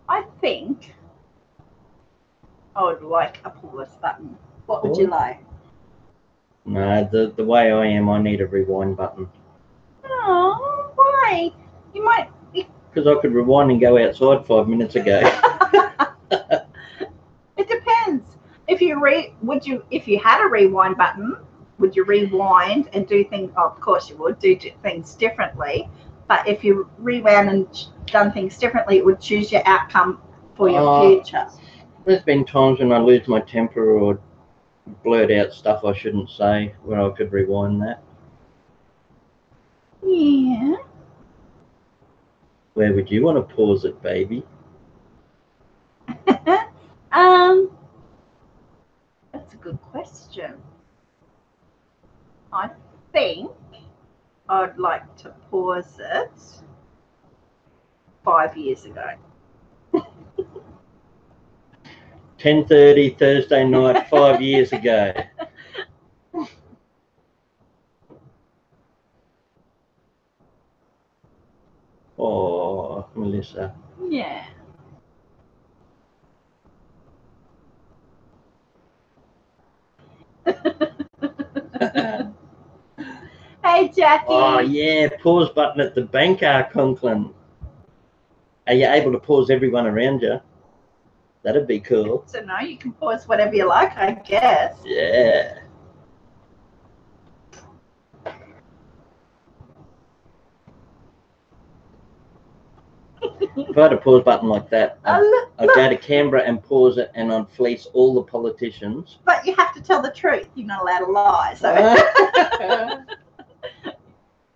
I think I would like a pause button. What would you like? No, the way I am, I need a rewind button. Oh, why? You might. Because I could rewind and go outside 5 minutes ago. It depends. If you had a rewind button, would you rewind and do things? Oh, of course you would do things differently. But if you rewound and done things differently, it would choose your outcome for your future. There's been times when I lose my temper or blurt out stuff I shouldn't say where I could rewind that. Yeah. Where would you want to pause it, baby? That's a good question. I think I'd like to pause it 5 years ago. 10:30 Thursday night, 5 years ago. Oh, Melissa. Yeah. Hey, Jackie. Oh, yeah, pause button at the bank, Conklin. Are you able to pause everyone around you? That'd be cool. So no, you can pause whatever you like, I guess. Yeah. If I had a pause button like that, I'd go to Canberra and pause it, and I'd fleece all the politicians. But you have to tell the truth. You're not allowed to lie. So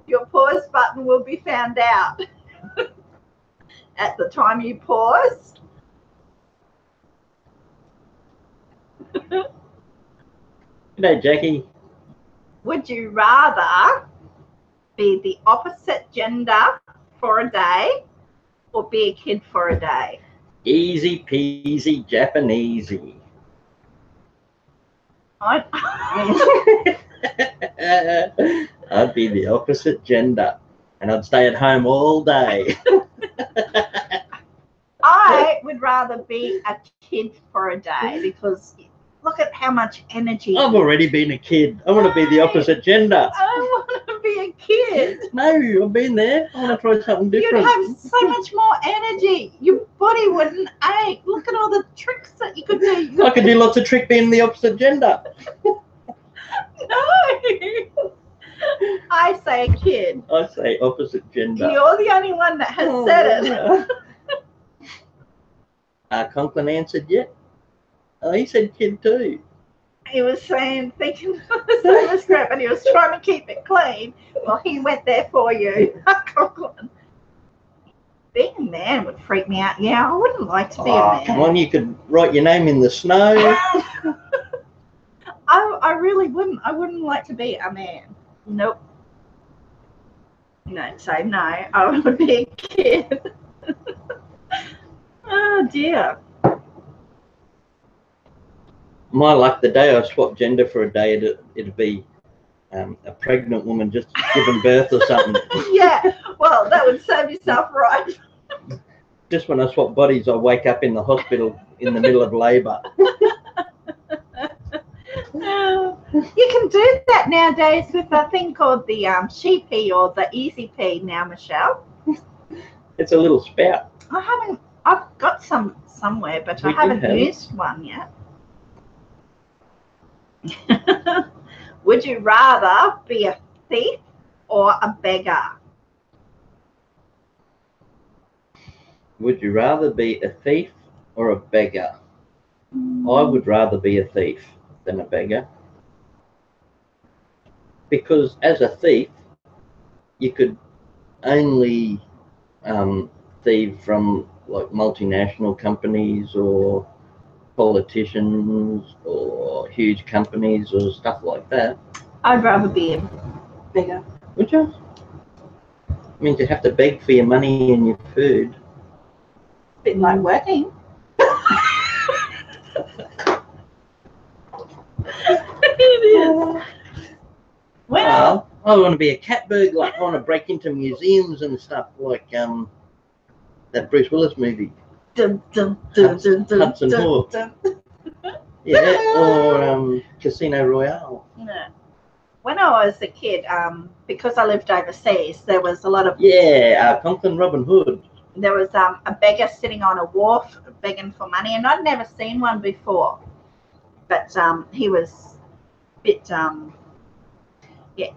your pause button will be found out at the time you pause. G'day, Jackie. Would you rather be the opposite gender for a day or be a kid for a day? Easy peasy Japanesey. I'd be the opposite gender and I'd stay at home all day. I would rather be a kid for a day because look at how much energy. I've already been a kid. I want to be the opposite gender. I want to be a kid. No, I've been there. I want to try something different. You'd have so much more energy. Your body wouldn't ache. Look at all the tricks that you could do. I could do lots of trick being the opposite gender. No. I say a kid. I say opposite gender. You're the only one that has said it. Conklin answered yet? Oh, he said kid too. He was thinking the same scrap, and he was trying to keep it clean. Well, he went there for you. Conklin. Being a man would freak me out. Yeah, I wouldn't like to be a man. Come on, you could write your name in the snow. I really wouldn't. I wouldn't like to be a man. Nope. No, so no, I would be a kid. Oh dear. My luck, the day I swap gender for a day, it'd be a pregnant woman just giving birth or something. Yeah, well, that would serve yourself right. Just when I swap bodies, I wake up in the hospital in the middle of labour. You can do that nowadays with a thing called the She-Pea or the Easy Pea now, Michelle. It's a little spout. I've got some somewhere, but I haven't used one yet. Would you rather be a thief or a beggar? Would you rather be a thief or a beggar? I would rather be a thief than a beggar. Because as a thief, you could only thieve from like multinational companies or politicians or huge companies or stuff like that. I'd rather be a beggar. Would you? It means you have to beg for your money and your food. Bit like working. It is. Well, I want to be a cat burglar. I want to break into museums and stuff like that Bruce Willis movie. Hudson Hawk. Yeah, or Casino Royale. Yeah. When I was a kid, because I lived overseas, there was a lot of Conklin Robin Hood. There was a beggar sitting on a wharf begging for money, and I'd never seen one before. But he was a bit,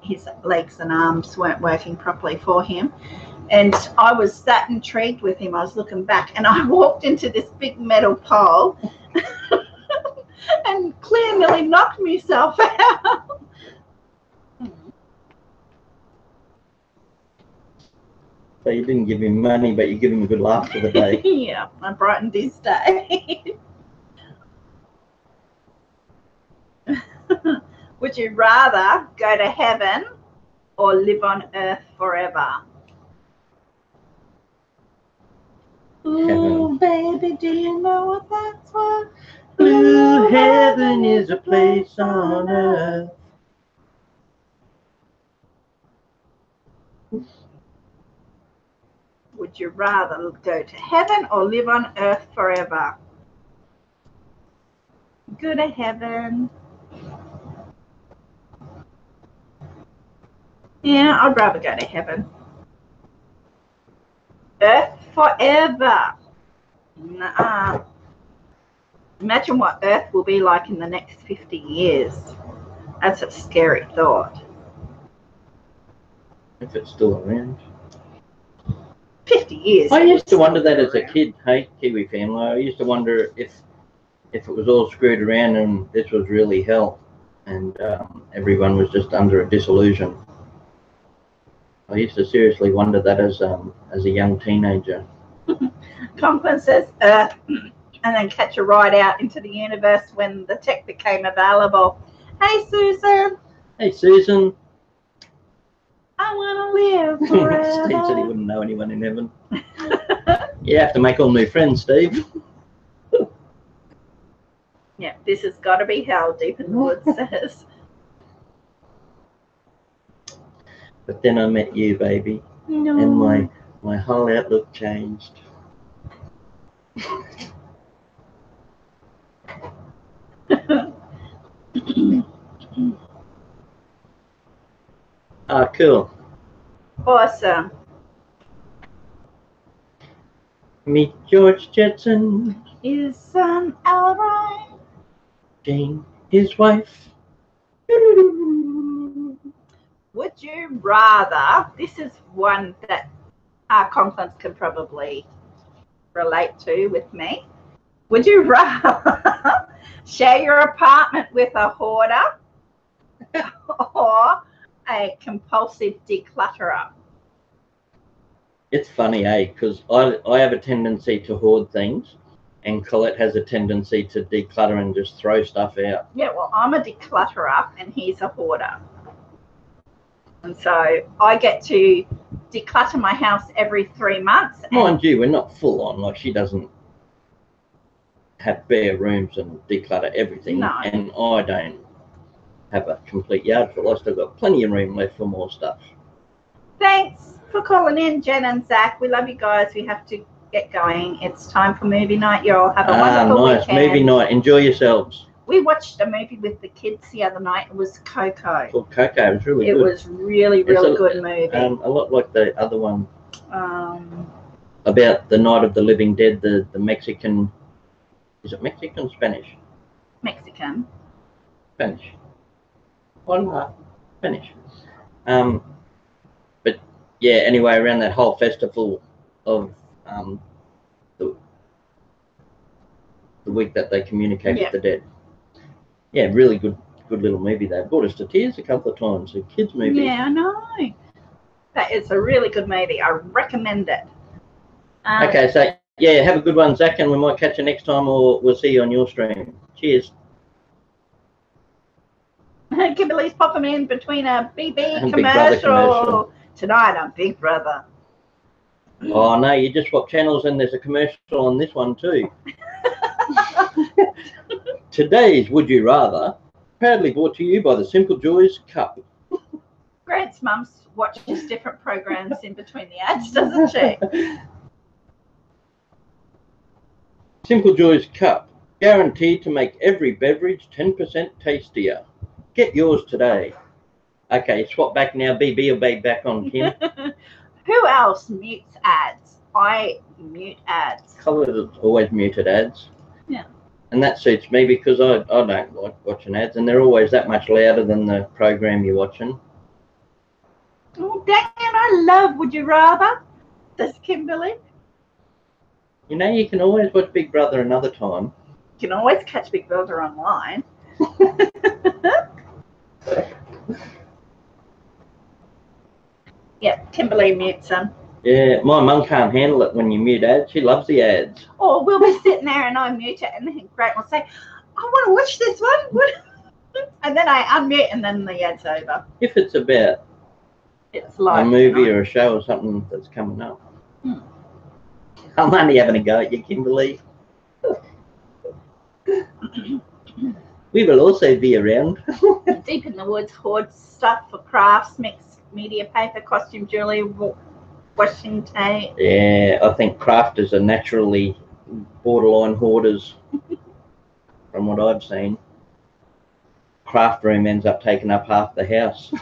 his legs and arms weren't working properly for him. And I was that intrigued with him, I was looking back, and I walked into this big metal pole and Claire nearly knocked myself out. So you didn't give him money, but you give him a good laugh for the day. Yeah, I brightened his day. Would you rather go to heaven or live on earth forever? Ooh, baby, do you know what that's for? Blue heaven is a place on earth. Would you rather go to heaven or live on earth forever? Go to heaven. Yeah, I'd rather go to heaven. Earth forever. Nah. Imagine what Earth will be like in the next 50 years. That's a scary thought. If it's still around. 50 years. I used to wonder that as a kid, hey, Kiwi family. I used to wonder if it was all screwed around and this was really hell and everyone was just under a disillusion. I used to seriously wonder that as a young teenager. Conklin says Earth, and then catch a ride out into the universe when the tech became available. Hey, Susan. Hey, Susan. I want to live forever. Steve said he wouldn't know anyone in heaven. You have to make all new friends, Steve. Yeah, this has got to be hell, Deep in the Woods says. But then I met you, baby, and my whole outlook changed. Cool. Awesome. Meet George Jetson. His son, Alright. Jane, his wife. Would you rather, this is one that our Conklins can probably relate to with me. Would you rather share your apartment with a hoarder or a compulsive declutterer? It's funny, because I have a tendency to hoard things, and Collette has a tendency to declutter and just throw stuff out. Yeah, well, I'm a declutterer and he's a hoarder. And so I get to declutter my house every 3 months. Mind you, we're not full on. Like, she doesn't have bare rooms and declutter everything. No. And I don't have a complete yard full. I've still got plenty of room left for more stuff. Thanks for calling in, Jen and Zach. We love you guys. We have to get going. It's time for movie night. You all have a wonderful weekend. Movie night. Enjoy yourselves. We watched a movie with the kids the other night. It was Coco. Called Coco. It was really good. It was really good movie. A lot like the other one. About the Night of the Living Dead, the Mexican. Is it Mexican or Spanish? Mexican. Spanish. Hola, Spanish. But yeah, anyway, around that whole festival of the week that they communicate with the dead. Yeah, really good little movie. They brought us to tears a couple of times. A kids movie. Yeah, I know. That is a really good movie. I recommend it. Okay, so yeah, have a good one, Zach, and we might catch you next time, or we'll see you on your stream. Cheers. Kimberly's popping in between a BB commercial tonight on Big Brother. Oh no, you just swap channels and there's a commercial on this one too. Today's Would You Rather, proudly brought to you by the Simple Joys Cup. Grant's mum watches different programs in between the ads, doesn't she? Simple Joys Cup, guaranteed to make every beverage 10% tastier. Get yours today. Okay, swap back now. BB will be back on, Kim. Who else mutes ads? I mute ads. Collette always muted ads. Yeah. And that suits me because I don't like watching ads, and they're always that much louder than the program you're watching. Oh, Dan, I love Would You Rather. Does Kimberly? You know, you can always watch Big Brother another time. You can always catch Big Brother online. Yeah, Kimberly mutes them. Yeah, my mum can't handle it when you mute ads. She loves the ads. Or we'll be sitting there and I mute it, and then Grant will say, I want to watch this one. And then I unmute, and then the ad's over. If it's about like a movie or a show or something that's coming up. I'm only having a go at you, Kimberly. We will also be around. Deep in the Woods hoards stuff for crafts, mixed media paper, costume jewelry, washing tape. Yeah, I think crafters are naturally borderline hoarders from what I've seen. Craft room ends up taking up half the house.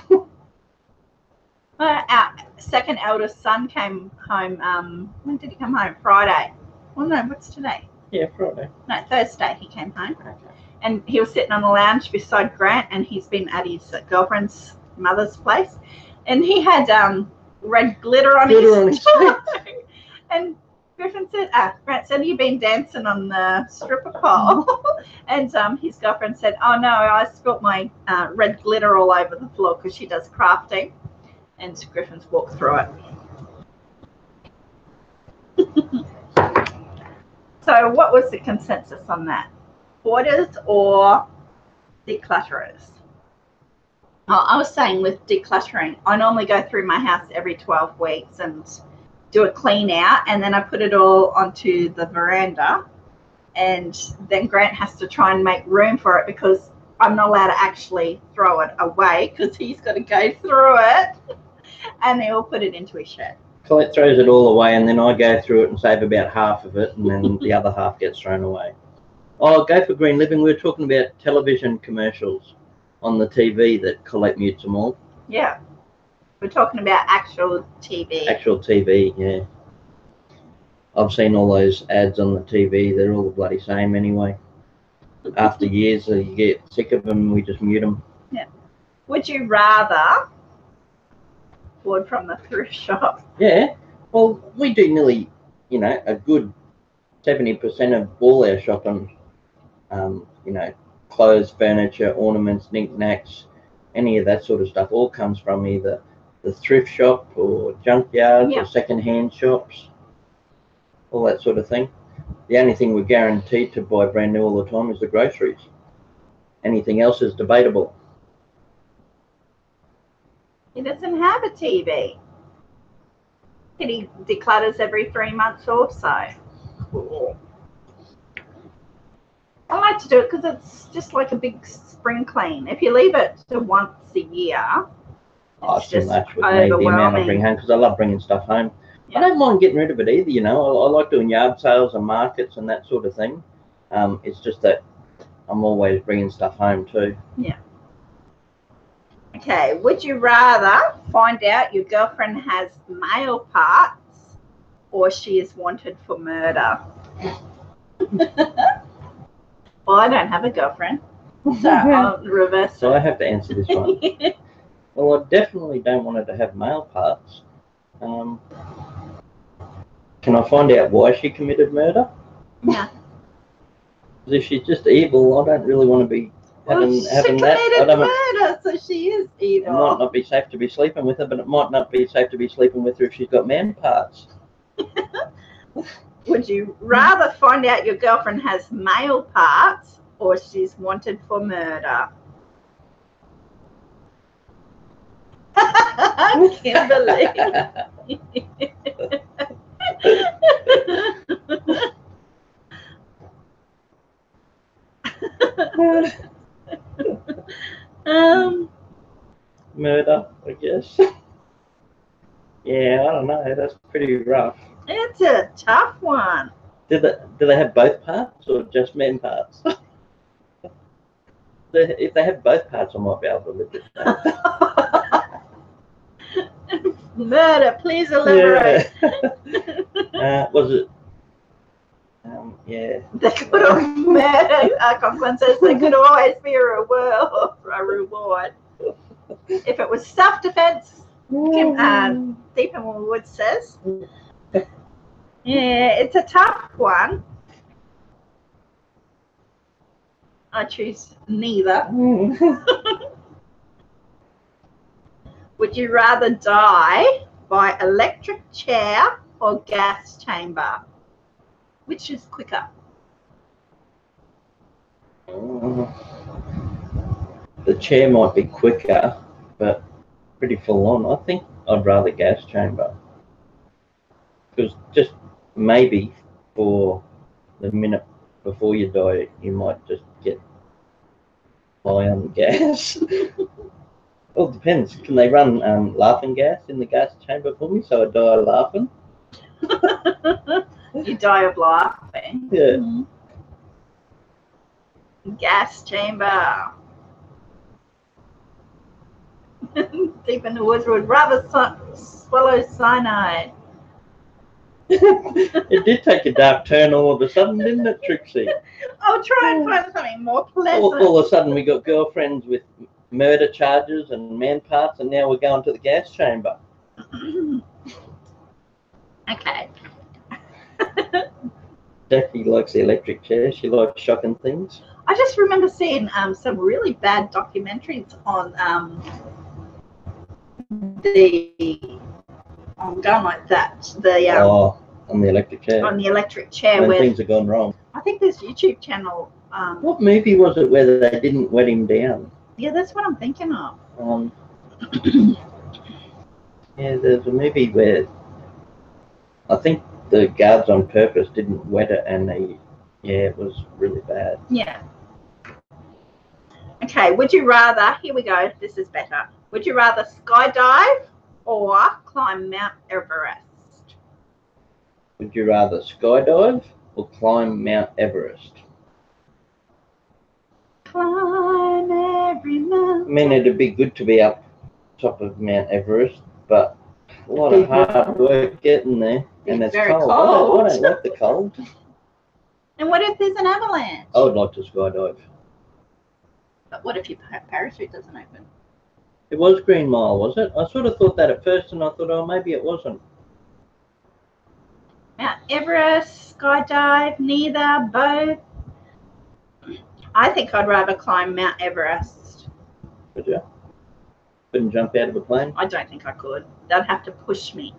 Our second eldest son came home. When did he come home? Friday. Well, no, what's today? Yeah, Friday. No, Thursday he came home. Okay. And he was sitting on the lounge beside Grant, and he's been at his girlfriend's mother's place. And he had red glitter on his face. And Grant said, you've been dancing on the stripper pole. And his girlfriend said, oh no, I spilt my red glitter all over the floor because she does crafting. And Griffin's walked through it. So what was the consensus on that? Hoarders or declutterers? Oh, I was saying with decluttering, I normally go through my house every 12 weeks and do a clean out, and then I put it all onto the veranda, and then Grant has to try and make room for it because I'm not allowed to actually throw it away because he's got to go through it, and he'll put it into his shed. Collette throws it all away, and then I go through it and save about half of it, and then the other half gets thrown away. Oh, go for Green Living. We were talking about television commercials on the TV that Collette mutes them all. Yeah. We're talking about actual TV. Actual TV, yeah. I've seen all those ads on the TV. They're all the bloody same anyway. After years, you get sick of them, we just mute them. Yeah. Would you rather board from the thrift shop? Yeah. Well, we do nearly, a good 70% of all our shopping, clothes, furniture, ornaments, knickknacks, any of that sort of stuff all comes from either the thrift shop or junkyards or second-hand shops, all that sort of thing. The only thing we're guaranteed to buy brand new all the time is the groceries. Anything else is debatable. He doesn't have a TV. He declutters every 3 months or so. Cool. I like to do it because it's just like a big spring clean. If you leave it to once a year, it's just overwhelming. The amount I bring home, because I love bringing stuff home. Yeah. I don't mind getting rid of it either, I like doing yard sales and markets and that sort of thing. It's just that I'm always bringing stuff home too. Yeah. Okay, would you rather find out your girlfriend has male parts or she is wanted for murder? Well, I don't have a girlfriend. So I'll reverse So it. I have to answer this one. Well, I definitely don't want her to have male parts. Can I find out why she committed murder? Yeah. Because if she's just evil, I don't really want to be having that. I don't want, murder, so she is evil. it might not be safe to be sleeping with her, but it might not be safe to be sleeping with her if she's got man parts. Would you rather find out your girlfriend has male parts or she's wanted for murder? Kimberly. Murder, I guess. Yeah, I don't know. That's pretty rough. It's a tough one. Do they have both parts or just men parts? If they have both parts, I might be able to live with that. Murder, please elaborate. Yeah. Was it? Yeah. They could have murdered. Conklin says there could always be a reward. If it was self-defense, Deepen Wood says. Yeah, it's a tough one. I choose neither. Would you rather die by electric chair or gas chamber? Which is quicker? The chair might be quicker, but pretty full on. I think I'd rather gas chamber. Because just maybe for the minute before you die, you might just get high on gas. Well, it depends. Can they run laughing gas in the gas chamber for me so I die laughing? You die of laughing. Yeah. Gas chamber. Deep in the woods would rather swallow cyanide. It did take a dark turn all of a sudden, didn't it, Trixie? I'll try and find something more pleasant. All of a sudden we got girlfriends with murder charges and man parts, and now we're going to the gas chamber. Okay. Jackie likes the electric chair. She likes shocking things. I just remember seeing some really bad documentaries on I'm going like that. On the electric chair. On the electric chair when where things have gone wrong. I think this YouTube channel. What movie was it where they didn't wet him down? Yeah, that's what I'm thinking of. Yeah, there's a movie where I think the guards on purpose didn't wet it, and it was really bad. Yeah. Okay, would you rather, here we go, this is better. Would you rather skydive or climb Mount Everest? Would you rather skydive or climb Mount Everest? Climb every mountain. I mean, it'd be good to be up top of Mount Everest, but a lot of hard work getting there, and it's very cold. cold. I don't like the cold. And what if there's an avalanche? I would like to skydive. But what if your parachute doesn't open? It was Green Mile, was it? I sort of thought that at first, and I thought, oh, maybe it wasn't. Mount Everest, skydive, neither, both. I think I'd rather climb Mount Everest. Could you? Couldn't jump out of a plane? I don't think I could. They'd have to push me.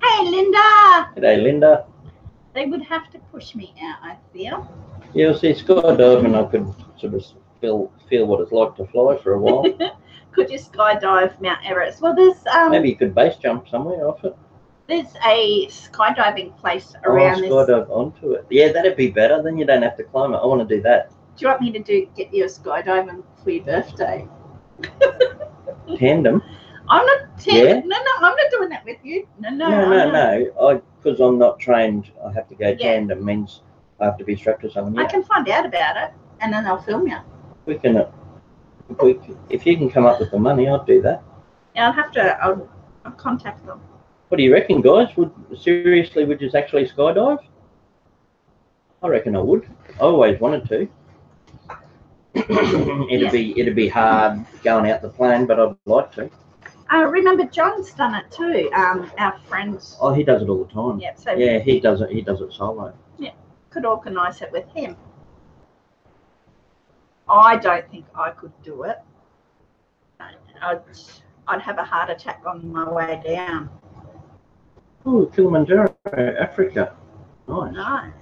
Hey, Linda! G'day, Linda. They would have to push me out, I feel. Yeah, see, skydiving, I could sort of feel what it's like to fly for a while. Could you skydive Mount Everest? Well, there's maybe you could base jump somewhere off it. There's a skydiving place around this. Skydive onto it. Yeah, that'd be better. Then you don't have to climb it. I want to do that. Do you want me to get you a skydiving for your birthday? Tandem. I'm not tandem. Yeah? No, I'm not doing that with you. No. No. Because I'm not trained, I have to go tandem. Means I have to be strapped to someone. Yeah. I can find out about it, and then I'll film you. We can. If you can come up with the money, I'll do that. Yeah, I'll contact them. What do you reckon, guys? Would you actually skydive? I reckon I would. I always wanted to. it'd be hard going out the plane, but I'd like to. Remember, John's done it too. Our friend. Oh, he does it all the time. Yeah. So yeah, he does it. He does it solo. Yeah, could organise it with him. I don't think I could do it. I'd have a heart attack on my way down. Oh, Kilimanjaro, Africa. Nice. Nice.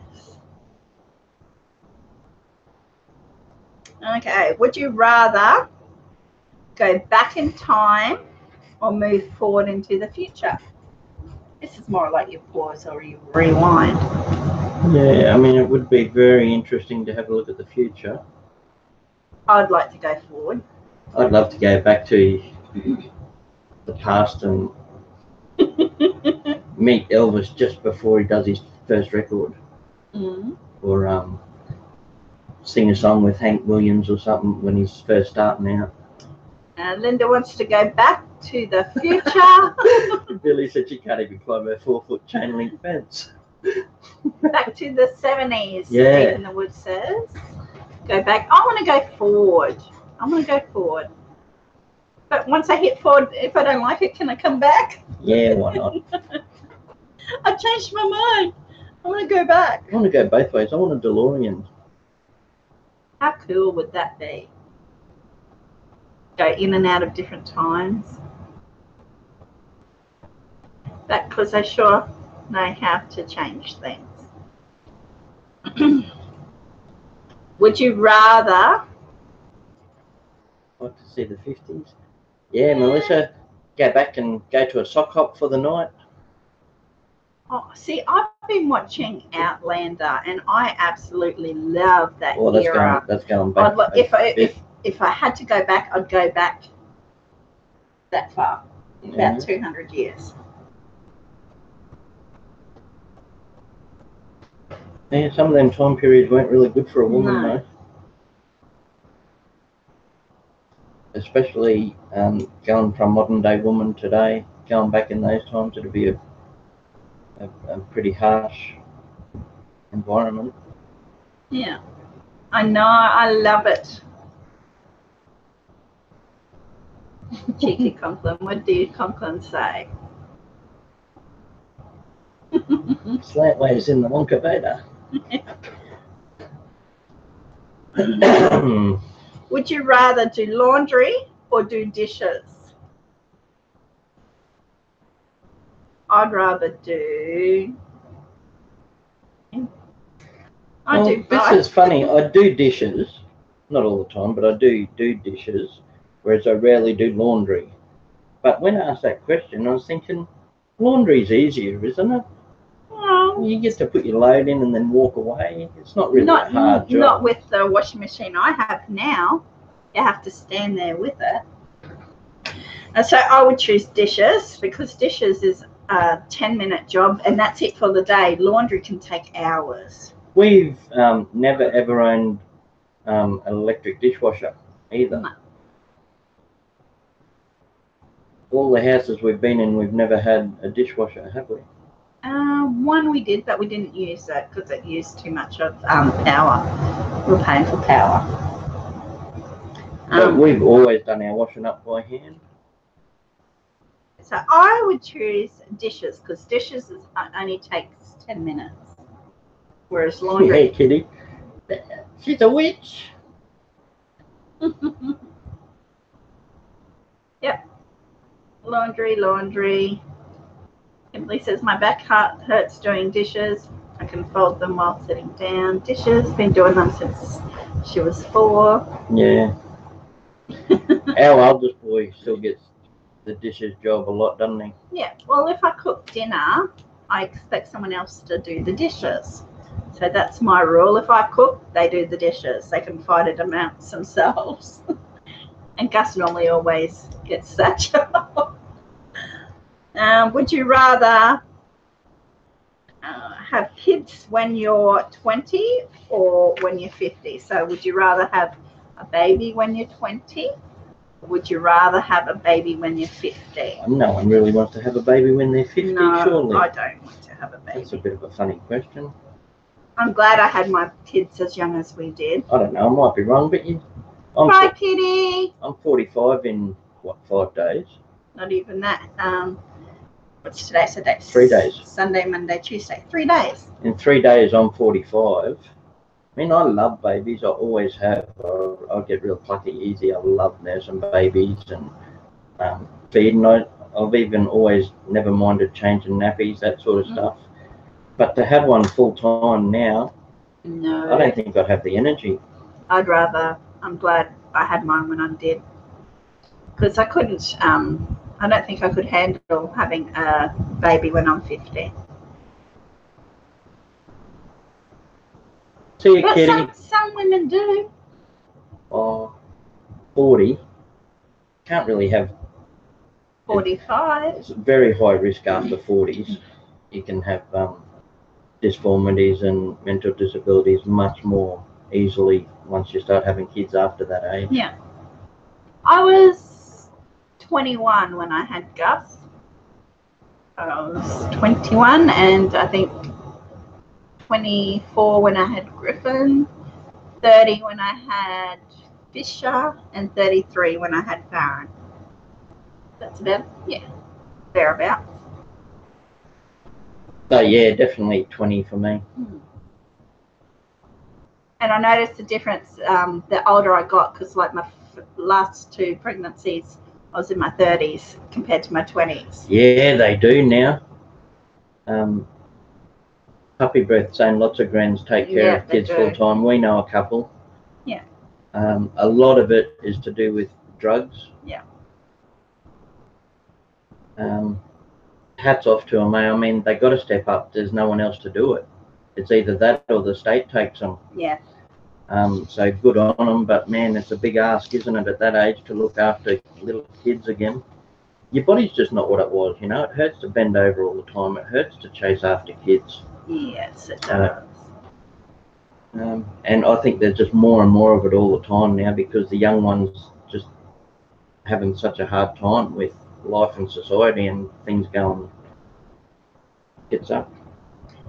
Okay, would you rather go back in time or move forward into the future? This is more like you pause or you rewind. Yeah, I mean, it would be very interesting to have a look at the future. I'd like to go forward. I'd love to go back to the past and meet Elvis just before he does his first record. Or sing a song with Hank Williams or something when he's first starting out. Linda wants to go back to the future. Billy said she can't even climb her 4-foot chain link fence. Back to the 70s, Yeah. Steve in the Woods says. Go back. I want to go forward. I want to go forward. But once I hit forward, if I don't like it, can I come back? Yeah, why not? I changed my mind. I want to go back. I want to go both ways. I want a DeLorean. How cool would that be? Go in and out of different times. That because they sure know how to change things. Would you rather? Like to see the 50s. Yeah, Melissa, go back and go to a sock hop for the night. Oh, see, I've been watching Outlander, and I absolutely love that era. That's going back. If I had to go back, I'd go back that far, about 200 years. Yeah, some of them time periods weren't really good for a woman, though. Especially going from modern day woman today, going back in those times, it'd be a pretty harsh environment. Yeah, I know. I love it. Cheeky Conklin. What do you Conklin say? Slantways in the Wonka Vader. Would you rather do laundry or do dishes? I'd rather do. Do both. This is funny. I do dishes, not all the time, but I do dishes, whereas I rarely do laundry. But when I asked that question, I was thinking, laundry's easier, isn't it? Well, you get to put your load in and then walk away. It's not really a hard job. Not with the washing machine I have now. You have to stand there with it. And so I would choose dishes because dishes is a 10-minute job and that's it for the day. Laundry can take hours. We've never ever owned an electric dishwasher either. No. All the houses we've been in, we've never had a dishwasher, have we? One we did, but we didn't use it because it used too much of power. We were paying for power. But we've always done our washing up by hand. So I would choose dishes because dishes only takes 10 minutes. Whereas laundry... Yeah, Kitty. She's a witch. Yep. Laundry. Kimberly says, my back hurts doing dishes. I can fold them while sitting down. Dishes, been doing them since she was 4. Yeah. Our oldest boy still gets the dishes job a lot, doesn't he? Yeah. Well, if I cook dinner, I expect someone else to do the dishes. So that's my rule. If I cook, they do the dishes. They can fight it amongst themselves. And Gus normally always gets that job. Would you rather have kids when you're 20 or when you're 50? So would you rather have a baby when you're 20? Or would you rather have a baby when you're 50? No one really wants to have a baby when they're 50, no, surely. I don't want to have a baby. That's a bit of a funny question. I'm glad I had my kids as young as we did. I don't know, I might be wrong, but Bye, Kitty. I'm 45 in, what, 5 days? Not even that. What's today? So that's 3 days. Sunday, Monday, Tuesday. 3 days. In 3 days, I'm 45. I mean, I love babies. I always have. I'll get real plucky easy. I love nursing babies and feeding. I've even always never minded changing nappies, that sort of stuff. But to have one full time now, no, I don't think I'd have the energy. I'd rather. I'm glad I had mine when I did, because I couldn't. I don't think I could handle having a baby when I'm 50. See you, But Kitty. some women do. Oh, 40. Can't really have. 45. It's very high risk after 40s. You can have disformities and mental disabilities much more easily once you start having kids after that age. Yeah. I was 21 when I had Gus. I was 21, and I think 24 when I had Griffin, 30 when I had Fisher, and 33 when I had Faron. That's about, thereabouts. So yeah, definitely 20 for me. And I noticed the difference the older I got, because like my last 2 pregnancies, I was in my 30s compared to my 20s. Yeah, they do now. Puppy Breath saying lots of grands take care of kids full time. We know a couple. Yeah. A lot of it is to do with drugs. Yeah. Hats off to them. I mean, they got to step up. There's no one else to do it. It's either that or the state takes them. Yeah. So good on them, but man, it's a big ask, isn't it, at that age to look after little kids again? Your body's just not what it was, you know. It hurts to bend over all the time. It hurts to chase after kids. Yes, it does. And I think there's just more and more of it all the time now, because the young ones just having such a hard time with life and society and things going tits up.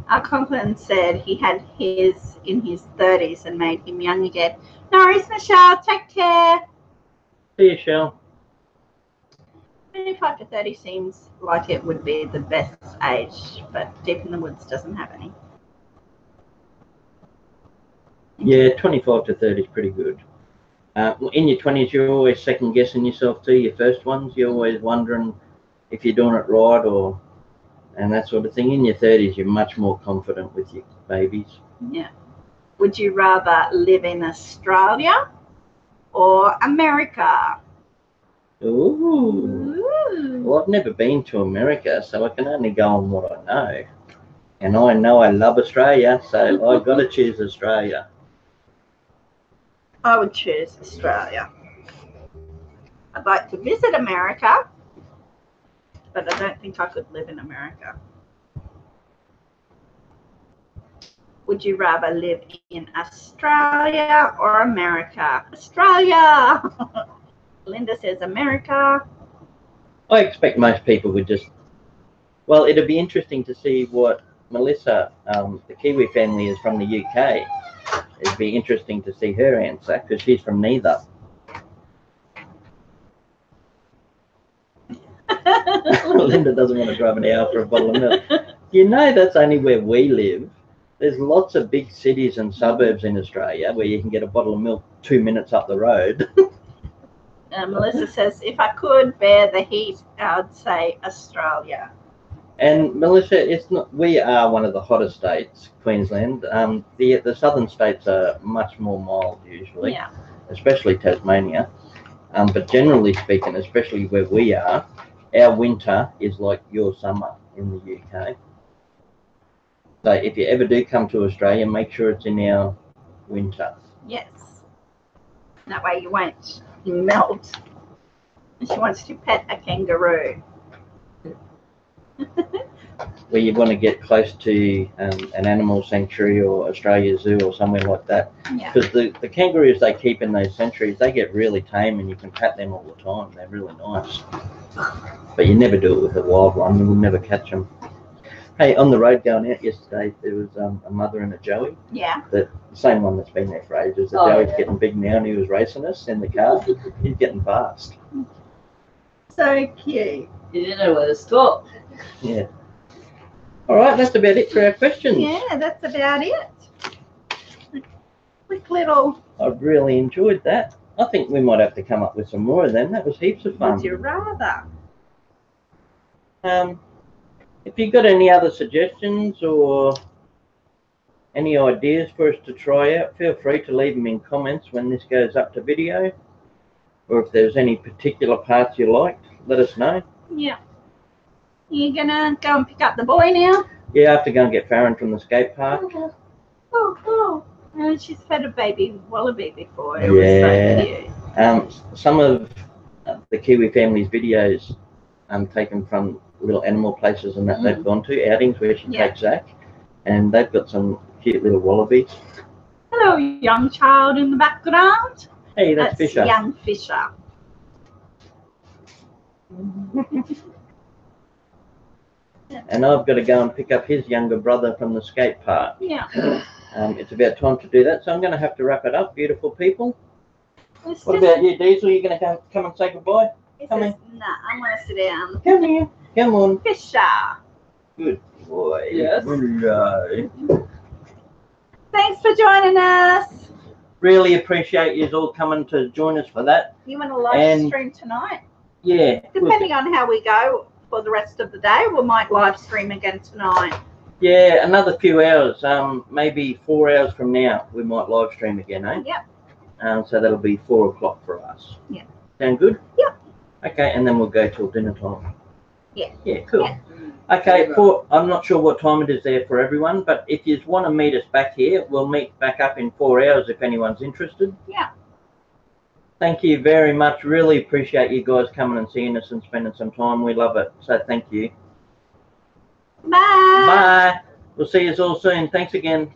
Our Conklin said he had his in his 30s and made him young again. No worries, Michelle. Take care. See you, Shell. 25 to 30 seems like it would be the best age, but Deep in the Woods doesn't have any. Yeah, 25 to 30 is pretty good. In your 20s, you're always second guessing yourself too. Your first ones, you're always wondering if you're doing it right and that sort of thing. In your 30s, you're much more confident with your babies. Yeah. Would you rather live in Australia or America? Ooh. Ooh. Well, I've never been to America, so I can only go on what I know. And I know I love Australia, so I've got to choose Australia. I would choose Australia. I'd like to visit America, but I don't think I could live in America. Would you rather live in Australia or America? Australia! Linda says America. I expect most people would just... Well, it'd be interesting to see what Melissa, the Kiwi family, is from the UK. It'd be interesting to see her answer, because she's from neither. Linda doesn't want to drive an hour for a bottle of milk. You know, that's only where we live. There's lots of big cities and suburbs in Australia where you can get a bottle of milk 2 minutes up the road. Melissa says, if I could bear the heat, I'd say Australia. And Melissa, it's not. We are one of the hottest states, Queensland. The southern states are much more mild usually, Yeah. especially Tasmania. But generally speaking, especially where we are, our winter is like your summer in the UK. So if you ever do come to Australia, make sure it's in our winter. Yes. That way you won't melt. She wants to pet a kangaroo. Where you want to get close to an animal sanctuary or Australia Zoo or somewhere like that. Because the kangaroos they keep in those sanctuaries, they get really tame and you can pat them all the time. They're really nice. But you never do it with a wild one. You will never catch them. Hey, on the road going out yesterday, there was a mother and a Joey. Yeah. The same one that's been there for ages. The Joey's getting big now, and he was racing us in the car. He's getting fast. So cute. You didn't know where to stop. Yeah. All right, that's about it for our questions. Yeah, that's about it. Quick little. I've really enjoyed that. I think we might have to come up with some more of them. That was heaps of fun. Would you rather? If you've got any other suggestions or any ideas for us to try out, feel free to leave them in comments when this goes up to video. Or if there's any particular parts you liked, let us know. Yeah. You gonna go and pick up the boy now? Yeah, I have to go and get Faron from the skate park. Oh. She's fed a baby wallaby before. It Yeah. was so cute. Some of the Kiwi family's videos taken from little animal places and that they've gone to, outings where she takes Zach, and they've got some cute little wallabies. Hello, young child in the background. Hey, that's Fisher. Young Fisher. And I've got to go and pick up his younger brother from the skate park. Yeah. It's about time to do that, so I'm going to have to wrap it up, beautiful people. What About about you, Diesel? You going to come and say goodbye? Come in. Nah, I'm going to sit down. Come here. Come on. Fisher. Good boy. Yes. Hello. Thanks for joining us. Really appreciate you all coming to join us for that. You want to live stream tonight? Yeah. Depending on how we go for the rest of the day, we might live stream again tonight. Yeah, another few hours, maybe 4 hours from now, we might live stream again, eh? Yep. So that'll be 4 o'clock for us. Yeah. Sound good? Yep. Okay, and then we'll go till dinner time. Yeah. Yeah, cool. Yeah. Okay, I'm not sure what time it is there for everyone, but if you want to meet us back here, we'll meet back up in 4 hours if anyone's interested. Yeah. Thank you very much. Really appreciate you guys coming and seeing us and spending some time. We love it. So thank you. Bye. Bye. We'll see you all soon. Thanks again.